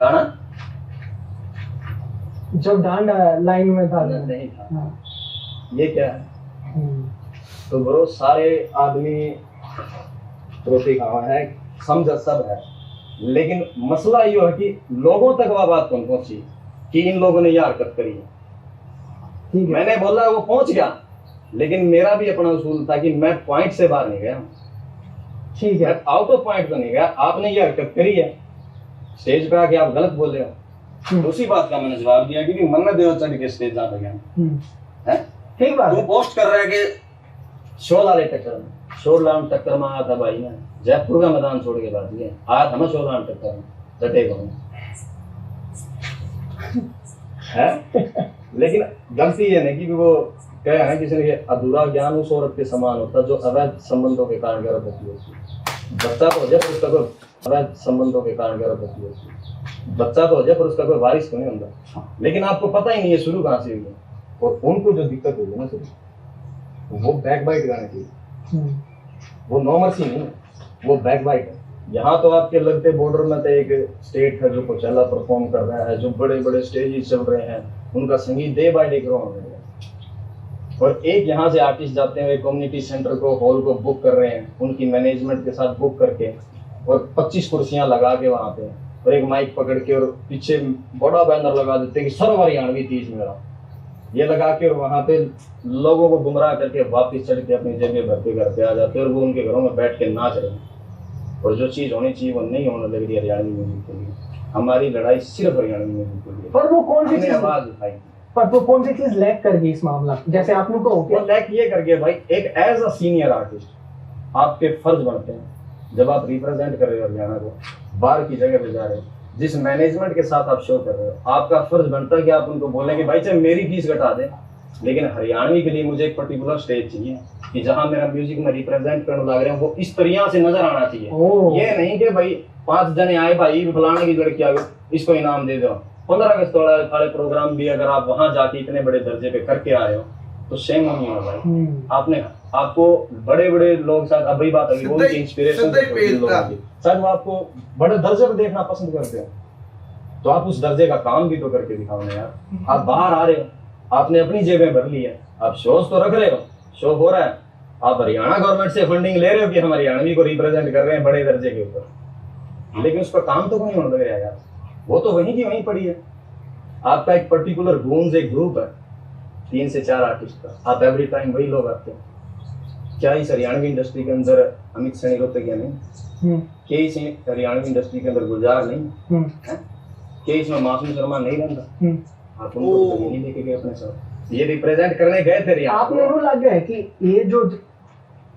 गाना जब डांडा लाइन में था नहीं था। ये क्या है? तो ब्रो सारे आदमी रोटी खावा है, समझ सब है, लेकिन मसला ये है कि लोगों तक वह बात कौन पहुंची कि इन लोगों ने ये हरकत करी है। मैंने बोला वो पहुंच गया, लेकिन मेरा भी अपना उसूल था कि मैं पॉइंट से बाहर नहीं गया। ठीक है, आउट ऑफ पॉइंट तो नहीं गया। आपने ये हरकत करी है, स्टेज पे आके आप गलत बोल रहे हो, उसी बात का मैंने जवाब दिया कि मन देव चढ़ के स्टेज जा गया है। ठीक बात, तू पोस्ट कर रहा है कि शो लाले टक्कर में, शो लाम टक्कर में आया था भाई ने, जयपुर का मैदान छोड़ के बाद ये आया था मैं शो लाम टक्कर में जटे कहूँ है। लेकिन गलती ये नहीं कि वो कहे हैं किसी ने अधूरा ज्ञान उस औरत के समान होता जो अवैध संबंधों के कारण गर्भ होती है। बच्चा तो हो जाए पर उसका कोई अवैध संबंधों के कारण गर्भ होती है, बच्चा तो हो जाए पर उसका कोई वारिस तो नहीं होता। लेकिन आपको पता ही नहीं है शुरू कहाँ से हुई है। और उनको जो दिक्कत हुई है ना शुरू, वो बैक बाइट गाने की, वो नो मर्सी नहीं, वो बैक बाइट है। यहाँ तो आपके लगते बॉर्डर में तो एक स्टेट है जो कोचेला परफॉर्म कर रहा है, जो बड़े बड़े स्टेजेस चल रहे हैं, उनका संगीत डे बाय डे ग्रो होने लगा। और एक यहाँ से आर्टिस्ट जाते हैं कम्युनिटी सेंटर को हॉल को बुक कर रहे हैं उनकी मैनेजमेंट के साथ बुक करके और 25 कुर्सियां लगा के वहाँ पे और एक माइक पकड़ के और पीछे बड़ा बैनर लगा देते हैं कि सर्व हरियाणवी तीज मेरा ये लगा के और वहाँ पे लोगों को गुमराह करके वापस चढ़ के अपनी जगह भर के घर पे आ जाते हैं और वो उनके घरों में बैठ के नाच रहे हैं। और जो चीज़ होनी चाहिए वो नहीं होने लग रही हरियाणवी म्यूजिक के लिए। हमारी लड़ाई सिर्फ हरियाणवी म्यूजिक के लिए। पर वो कौन सी चीज आवाज उठाई, पर वो कौन सी चीज लैक कर गई इस मामला, जैसे आपने को वो लैक ये कर गया भाई, एक एज अ सीनियर आर्टिस्ट आपके फर्ज बनते हैं जब आप रिप्रेजेंट कर रहे हो हरियाणा को, बाहर की जगह पे जा रहे हो, जिस मैनेजमेंट के साथ आप शो कर रहे हो, आपका फर्ज बनता है कि आप उनको बोलें कि भाई चाहे मेरी फीस घटा दें लेकिन हरियाणवी के लिए मुझे एक पर्टिकुलर स्टेज चाहिए कि जहां मेरा म्यूजिक में रिप्रेजेंट करने लग रहे हैं वो इस तरीके से नजर आना चाहिए। ये नहीं कि भाई 5 जने आए भाई फलाने की लड़की आ गई इसको इनाम दे दो। 15 अगस्त वाले प्रोग्राम भी अगर आप वहां जाके इतने बड़े दर्जे पे करके आ रहे हो तो सेम नहीं होगा भाई। आपने आपको बड़े बड़े लोग शायद अभी बात अभी वो इंस्पिरेशन शायद वो आपको बड़े दर्जे पे देखना पसंद करते हो तो आप उस दर्जे का काम भी तो करके दिखाओ ना यार। आप बाहर आ रहे हो, आपने अपनी जेबें भर ली है, आप शोज तो रख रहे हो, शो हो रहा है, आप हरियाणा गवर्नमेंट से फंडिंग ले रहे हो कि हम हरियाणवी को रिप्रेजेंट कर रहे हैं बड़े दर्जे के ऊपर, लेकिन उसका काम तो नहीं होने लग रहा है यार। वो तो वहीं की वहीं पड़ी है। आपका एक पर्टिकुलर गूंज एक ग्रुप है 3 से 4 आर्टिस्ट का, आप एवरी टाइम वही लोग आते हैं। क्या इस हरियाणवी इंडस्ट्री के अंदर अमित सैनी रोते क्या नहीं? क्या इस हरियाणवी इंडस्ट्री के अंदर गुलजार नहीं है? क्या इसमें मासूम शर्मा नहीं रहता? आप उनको तो नहीं लेके गए अपने साथ, ये रिप्रेजेंट करने गए थे। आपने वो लग गया कि ये जो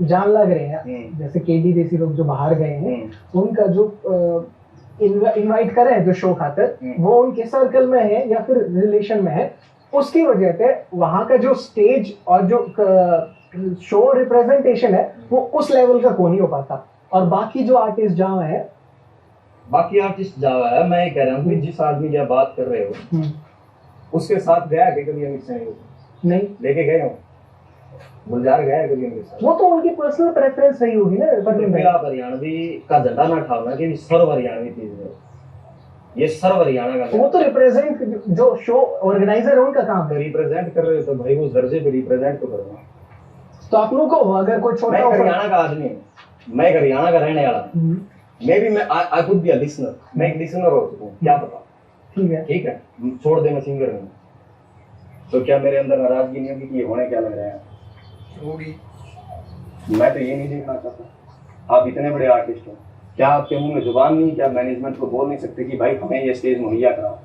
जान लग रहे हैं जैसे केडी जैसी लोग जो बाहर गए हैं उनका जो इनवाइट कर रहे हैं जो शो खातर वो उनके सर्कल में है या फिर रिलेशन में है, उसकी वजह से वहां का जो स्टेज और जो शो रिप्रेजेंटेशन है वो उस लेवल का को नहीं हो पाता। और बाकी जो आर्टिस्ट जहाँ है मैं ये कह रहा हूँ कि जिस आदमी की बात कर रहे हो उसके साथ गया कि कभी अमित सैनी नहीं लेके गए हो? गुलजार गया कभी उनके साथ? वो तो उनकी पर्सनल प्रेफरेंस रही होगी ना। पर फिर आप हरियाणवी का झंडा ना उठाना कि सर्व हरियाणवी चीज है, ये सर्व हरियाणा का। वो तो रिप्रेजेंट जो शो ऑर्गेनाइजर है उनका काम है, रिप्रेजेंट कर रहे हो तो भाई उस दर्जे पे रिप्रेजेंट तो करना। तो आप लोगों को अगर कोई छोटा हरियाणा का आदमी है, मैं हरियाणा का रहने वाला हूँ, मैं I could be a listener, मैं एक लिसनर हो चुका हूँ, क्या पता। ठीक है छोड़ दे, मैं सिंगर हूँ, तो क्या मेरे अंदर नाराजगी नहीं होगी कि ये होने क्या लग रहा है? होगी। मैं तो ये नहीं देखना चाहता। आप इतने बड़े आर्टिस्ट हो, क्या आपके मुंह में जुबान नहीं, क्या मैनेजमेंट को बोल नहीं सकते कि भाई हमें ये स्टेज मुहैया कराओ?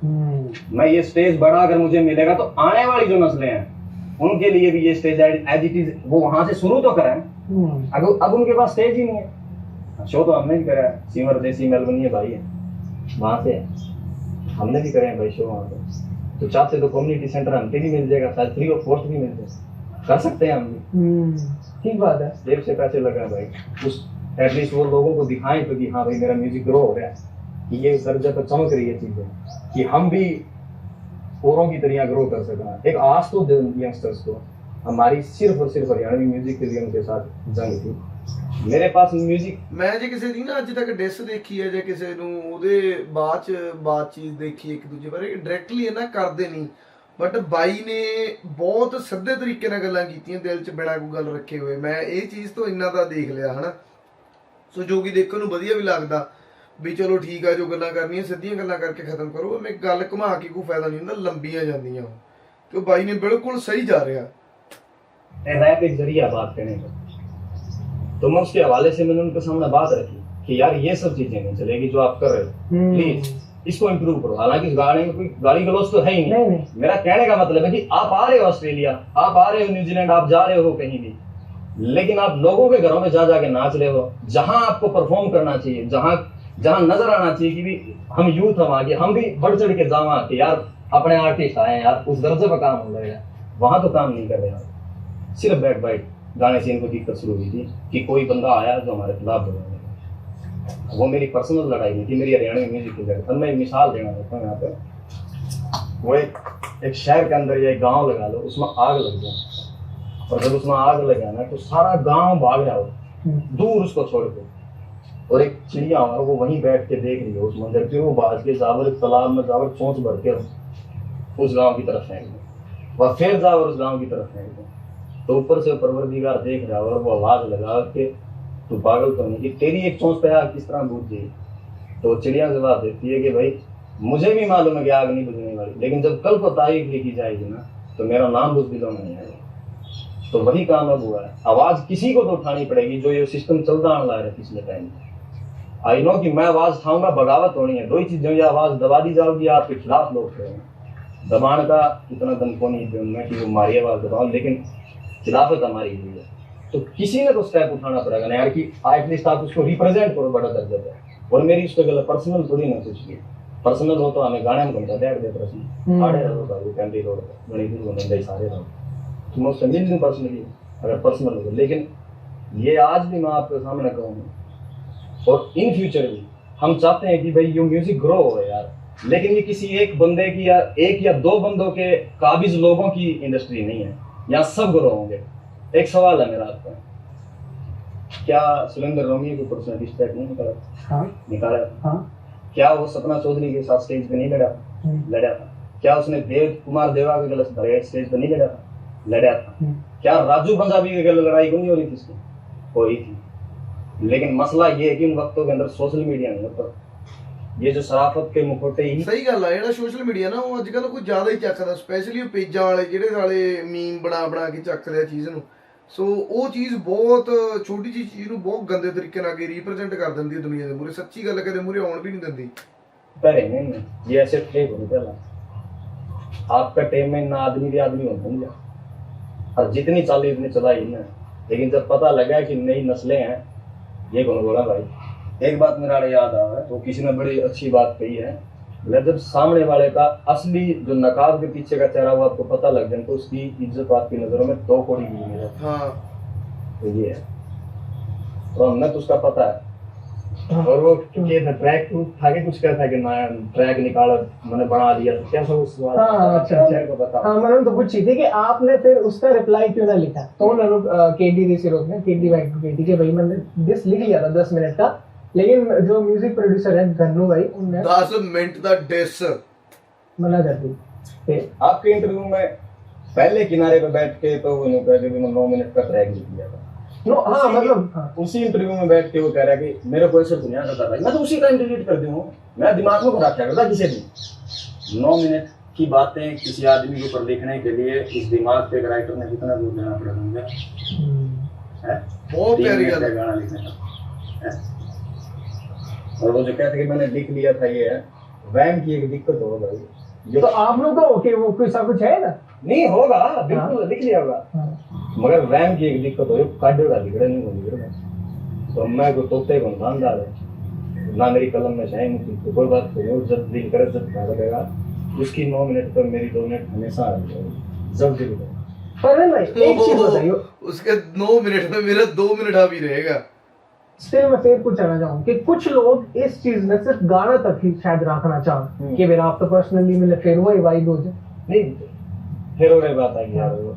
मैं ये स्टेज बड़ा अगर मुझे मिलेगा तो आने वाली जो नस्लें हैं उनके लिए भी ये स्टेज एज इट इज वो वहां से शुरू तो कराएं। अब उनके पास स्टेज ही नहीं है। शो तो हमने भी करा है, सिमर देसी मेलबनी भाई है वहां से, हमने भी करे हैं भाई शो वहां पे। तो चाहते तो कम्युनिटी सेंटर हमसे भी मिल जाएगा, शायद फ्री ऑफ कॉस्ट भी मिल जाए, कर सकते हैं हम भी। ठीक बात है, जेब से पैसे लगा भाई, उस एटलीस्ट वो लोगों को दिखाएं तो कि हाँ भाई मेरा म्यूजिक ग्रो हो रहा है, कि ये दर्जा पर चमक रही है चीजें, कि हम भी औरों की तरह ग्रो कर सकना। एक आस तो दे यंगस्टर्स को। हमारी सिर्फ और सिर्फ हरियाणवी म्यूजिक के लिए उनके साथ जंग थी। ਮੇਰੇ ਪਾਸ ਮਿਊਜ਼ਿਕ ਮੈਂ ਜੇ ਕਿਸੇ ਦੀ ਨਾ ਅੱਜ ਤੱਕ ਡਿਸ ਦੇਖੀ ਹੈ ਜਾਂ ਕਿਸੇ ਨੂੰ ਉਹਦੇ ਬਾਤਚੀਤ ਦੇਖੀ ਇੱਕ ਦੂਜੇ ਬਾਰੇ ਡਾਇਰੈਕਟਲੀ ਇਹਨਾਂ ਕਰਦੇ ਨਹੀਂ, ਬਟ ਬਾਈ ਨੇ ਬਹੁਤ ਸਿੱਧੇ ਤਰੀਕੇ ਨਾਲ ਗੱਲਾਂ ਕੀਤੀਆਂ ਦਿਲ 'ਚ ਬਿਨਾਂ ਕੋਈ ਗੱਲ ਰੱਖੇ ਹੋਏ। ਮੈਂ ਇਹ ਚੀਜ਼ ਤੋਂ ਇੰਨਾ ਦਾ ਦੇਖ ਲਿਆ ਹਨਾ, ਸੋ ਜੋ ਕਿ ਦੇਖਣ ਨੂੰ ਵਧੀਆ ਵੀ ਲੱਗਦਾ ਵੀ ਚਲੋ ਠੀਕ ਆ, ਜੋ ਗੱਲਾਂ ਕਰਨੀਆਂ ਸਿੱਧੀਆਂ ਗੱਲਾਂ ਕਰਕੇ ਖਤਮ ਕਰੋ, ਮੈਂ ਗੱਲ ਘੁਮਾ ਕੇ ਕੋਈ ਫਾਇਦਾ ਨਹੀਂ ਹੁੰਦਾ, ਲੰਬੀਆਂ ਜਾਂਦੀਆਂ ਉਹ। ਤੇ ਉਹ ਬਾਈ ਨੇ ਬਿਲਕੁਲ ਸਹੀ ਜਾ ਰਿਹਾ। रैप एक जरिया बात करने का, तो मैं उसके हवाले से मैंने उनके सामने बात रखी कि यार ये सब चीजें नहीं चलेगी जो आप कर रहे हो, प्लीज इसको इम्प्रूव करो। हालांकि इस गाने में कोई गाली गलौज तो है ही नहीं। मेरा कहने का मतलब है कि आप आ रहे हो ऑस्ट्रेलिया, आप आ रहे हो न्यूजीलैंड, आप जा रहे हो कहीं भी, लेकिन आप लोगों के घरों में जा जाके नाच रहे हो। जहां आपको परफॉर्म करना चाहिए, जहां नजर आना चाहिए कि भी हम यूथ हम आगे, हम भी बढ़ चढ़ के जावा कि यार अपने आर्टिस्ट आए यार, उस दर्जे पर काम हो रहा है, वहां तो काम नहीं कर रहे आप। सिर्फ बैक बाइट गाने से इनको दिक्कत शुरू हुई थी कि कोई बंदा आया जो हमारे खिलाफ बोला। वो मेरी पर्सनल लड़ाई नहीं थी, मेरी हरियाणवी म्यूजिक की जगह। अब मैं एक मिसाल देना चाहता हूँ यहाँ पे। वो एक शहर के अंदर या एक गाँव लगा लो, उसमें आग लग जाए, और जब उसमें आग लग जाना तो सारा गाँव भाग जाओ दूर उसको छोड़ के, और एक चिड़िया और वो वहीं बैठ के देख रही हो उस मंदिर की, वो बाज के जावर तालाब में जावर चोंच भर के उस गाँव की तरफ फेंक दो, वह फिर जाओ और उस गाँव की तरफ फेंक दो। तो ऊपर से परवरदिगार देख रहा है और वो आवाज लगा के तू पागल तो नहीं, कि तेरी एक चोंच पे आग किस तरह बुझ गई। तो चिड़िया जवाब देती है कि भाई मुझे भी मालूम है कि आग नहीं बुझने वाली, लेकिन जब कल को तारीफ लिखी जाएगी ना तो मेरा नाम बुझ दिलों में नहीं आएगा। तो वही काम अब हुआ है, आवाज किसी को तो उठानी पड़ेगी जो ये सिस्टम चलता आ रहा है पिछले टाइम में। आई नो कि मैं आवाज उठाऊंगा, बगावत होनी है, दो ही चीजें, या आवाज दबा दी जाओगी, आपके खिलाफ लोग करेंगे। दबाने का इतना दम को नहीं उनमें कि वो हमारी आवाज दबाओ, लेकिन खिलाफत हमारी हुई है तो किसी ने तो स्टेप उठाना पड़ेगा ना यार, कि एटलीस्ट आप उसको रिप्रेजेंट करो बड़ा दर्जा पे। और मेरी उसको गलत पर्सनल थोड़ी ना कुछ भी, पर्सनल हो तो हमें गाने में घंटा डेढ़ दे प्रश्न आड़े रहो का कैंडी रोड बड़ी दूर होने गई सारे रहो तुम उससे मिल नहीं पर्सनली अगर पर्सनल हो। लेकिन ये आज भी मैं आपके सामने कहूँगा और इन फ्यूचर भी हम चाहते हैं कि भाई ये म्यूजिक ग्रो हो यार, लेकिन ये किसी एक बंदे की या एक या दो बंदों के काबिज लोगों की इंडस्ट्री नहीं है, यहाँ सब ग्रो होंगे। एक सवाल है मेरा आपका, क्या सुरेंद्र रोमी को पर्सनल स्टेप नहीं निकाला? हाँ निकाला। हाँ। क्या वो सपना चौधरी के साथ स्टेज पे नहीं लड़ा था? क्या उसने देव कुमार देवा के गलत स्टेज पे नहीं लड़ा था? क्या राजू पंजाबी के गलत लड़ाई को नहीं हो रही थी? इसकी हुई थी। लेकिन मसला ये है कि उन वक्तों के अंदर सोशल मीडिया नहीं होता, ये जो शराफत के मुखौटे ही ਸਹੀ ਗੱਲ ਆ। ਜਿਹੜਾ ਸੋਸ਼ਲ ਮੀਡੀਆ ਨਾ ਉਹ ਅੱਜ ਕੱਲ ਕੋਈ ਜ਼ਿਆਦਾ ਹੀ ਚੱਕਦਾ, ਸਪੈਸ਼ਲੀ ਉਹ ਪੇਜਾਂ ਵਾਲੇ ਜਿਹੜੇ ਸਾਲੇ ਮੀਮ ਬਣਾ ਕੇ ਚੱਕਦੇ ਆ ਚੀਜ਼ ਨੂੰ। ਸੋ ਉਹ ਚੀਜ਼ ਬਹੁਤ ਛੋਟੀ ਜਿਹੀ ਚੀਜ਼ ਨੂੰ ਬਹੁਤ ਗੰਦੇ ਤਰੀਕੇ ਨਾਲ ਅੱਗੇ ਰੀਪ੍ਰੈਜ਼ੈਂਟ ਕਰ ਦਿੰਦੀ ਹੈ ਦੁਨੀਆ ਦੇ ਮੂਹਰੇ। ਸੱਚੀ ਗੱਲ ਕਦੇ ਮੂਹਰੇ ਆਉਣ ਵੀ ਨਹੀਂ ਦਿੰਦੀ। ये ऐसे फेक हो पहला आपका टेम में ना आदमी भी आदमी होता नहीं, और जितनी चाली इतनी चलाई ना, लेकिन जब पता लगा कि नई नस्लें हैं, ये कौन बोला भाई? एक बात मेरा याद आ रहा है, तो किसी ने बड़ी अच्छी बात कही है, जब सामने वाले का असली जो नकाब के पीछे का चेहरा वो आपको पता लग जाए तो उसकी इज्जत आपकी नजरों में 2 कौड़ी की नहीं जाती। हाँ तो ये है, तो हमें तो उसका पता है। और वो क्योंकि ट्रैक था कि कुछ कहता है कि नया ट्रैक निकाला मैंने बना दिया, तो कैसा उस को बता। हाँ मैंने तो पूछी थी कि आपने फिर उसका रिप्लाई क्यों ना लिखा, तो उन्होंने केडी दी सिरोज ने केडी वाइट केडी के भाई मैंने डिस लिख लिया था 10 मिनट का, लेकिन जो म्यूजिक प्रोड्यूसर है गन्नू भाई उन्होंने 10 मिनट का डिस मना कर दी। आपके इंटरव्यू में पहले किनारे पे बैठ के तो वो नहीं कह रहे कि 9 मिनट का ट्रैक लिख दिया था। नो हाँ मतलब उसी इंटरव्यू में बैठ के वो कह रहा है कि मेरे को ऐसे दुनिया करता भाई, मैं तो उसी टाइम डिलीट कर दूँ, मैं दिमाग में रखा करता किसी दिन। 9 मिनट की बातें किसी आदमी के ऊपर लिखने के लिए इस दिमाग पे राइटर ने कितना दूर जाना पड़ा होंगे, बहुत प्यारी गाना लिखने का। और वो जो कहते कि मैंने लिख लिया था, ये है वैम की एक दिक्कत हो भाई। तो आप लोग को ओके वो कोई सब कुछ है ना? नहीं होगा बिल्कुल लिख लिया होगा, मगर वैम की एक दिक्कत हो काटेगा लिखड़ा नहीं होगी। तो मैं कोई तोते को ईमानदार है ना, मेरी कलम में चाहे मुझे तो कोई बात नहीं, जब दिल करे जब क्या लगेगा उसकी 9 मिनट पर मेरी 2 मिनट हमेशा जब दिल करे। पर भाई एक चीज बताइए, उसके 9 मिनट में मेरा 2 मिनट अभी रहेगा। स्टिल मैं फिर पूछना चाहूँ कि कुछ लोग इस चीज में सिर्फ गाना तक ही शायद रखना चाहें कि मेरा आप तो पर्सनली मिले फिर वही वाइब हो जाए। नहीं फिर वो बात आ गई।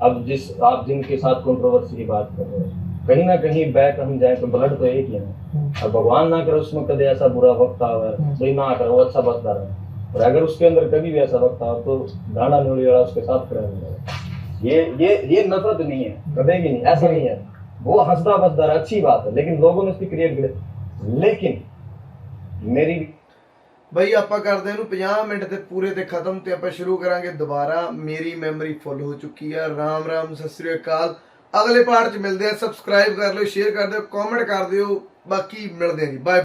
अब जिस आप जिनके साथ कंट्रोवर्सी की बात कर रहे हैं, कहीं ना कहीं बैक हम जाए तो ब्लड तो एक ही है। और भगवान ना करे उसमें कभी ऐसा बुरा वक्त आवे तो ना करे वो अच्छा बचता रहे, और अगर उसके अंदर कभी भी ऐसा वक्त आओ तो गाना नोड़ी वाला उसके साथ खड़ा हो। ये नफरत नहीं है, कदेगी नहीं, ऐसा नहीं है। वो हंसदा बसदा अच्छी बात है, लेकिन लोगों ने उसकी क्रिएट कर। लेकिन मेरी ਬਈ ਆਪਾਂ ਕਰਦੇ ਇਹਨੂੰ 50 ਮਿੰਟ ਤੇ ਪੂਰੇ ਤੇ ਖਤਮ, ਤੇ ਆਪਾਂ ਸ਼ੁਰੂ ਕਰਾਂਗੇ ਦੁਬਾਰਾ। ਮੇਰੀ ਮੈਮਰੀ ਫੁੱਲ ਹੋ ਚੁੱਕੀ ਆ। ਰਾਮ ਰਾਮ, ਸਤਿ ਸ੍ਰੀ ਅਕਾਲ। ਅਗਲੇ ਪਾਰਟ 'ਚ ਮਿਲਦੇ ਆ। ਸਬਸਕ੍ਰਾਈਬ ਕਰ ਲਿਓ, ਸ਼ੇਅਰ ਕਰ ਦਿਓ, ਕਮੈਂਟ ਕਰ ਦਿਓ। ਬਾਕੀ ਮਿਲਦੇ ਆ ਜੀ, ਬਾਏ।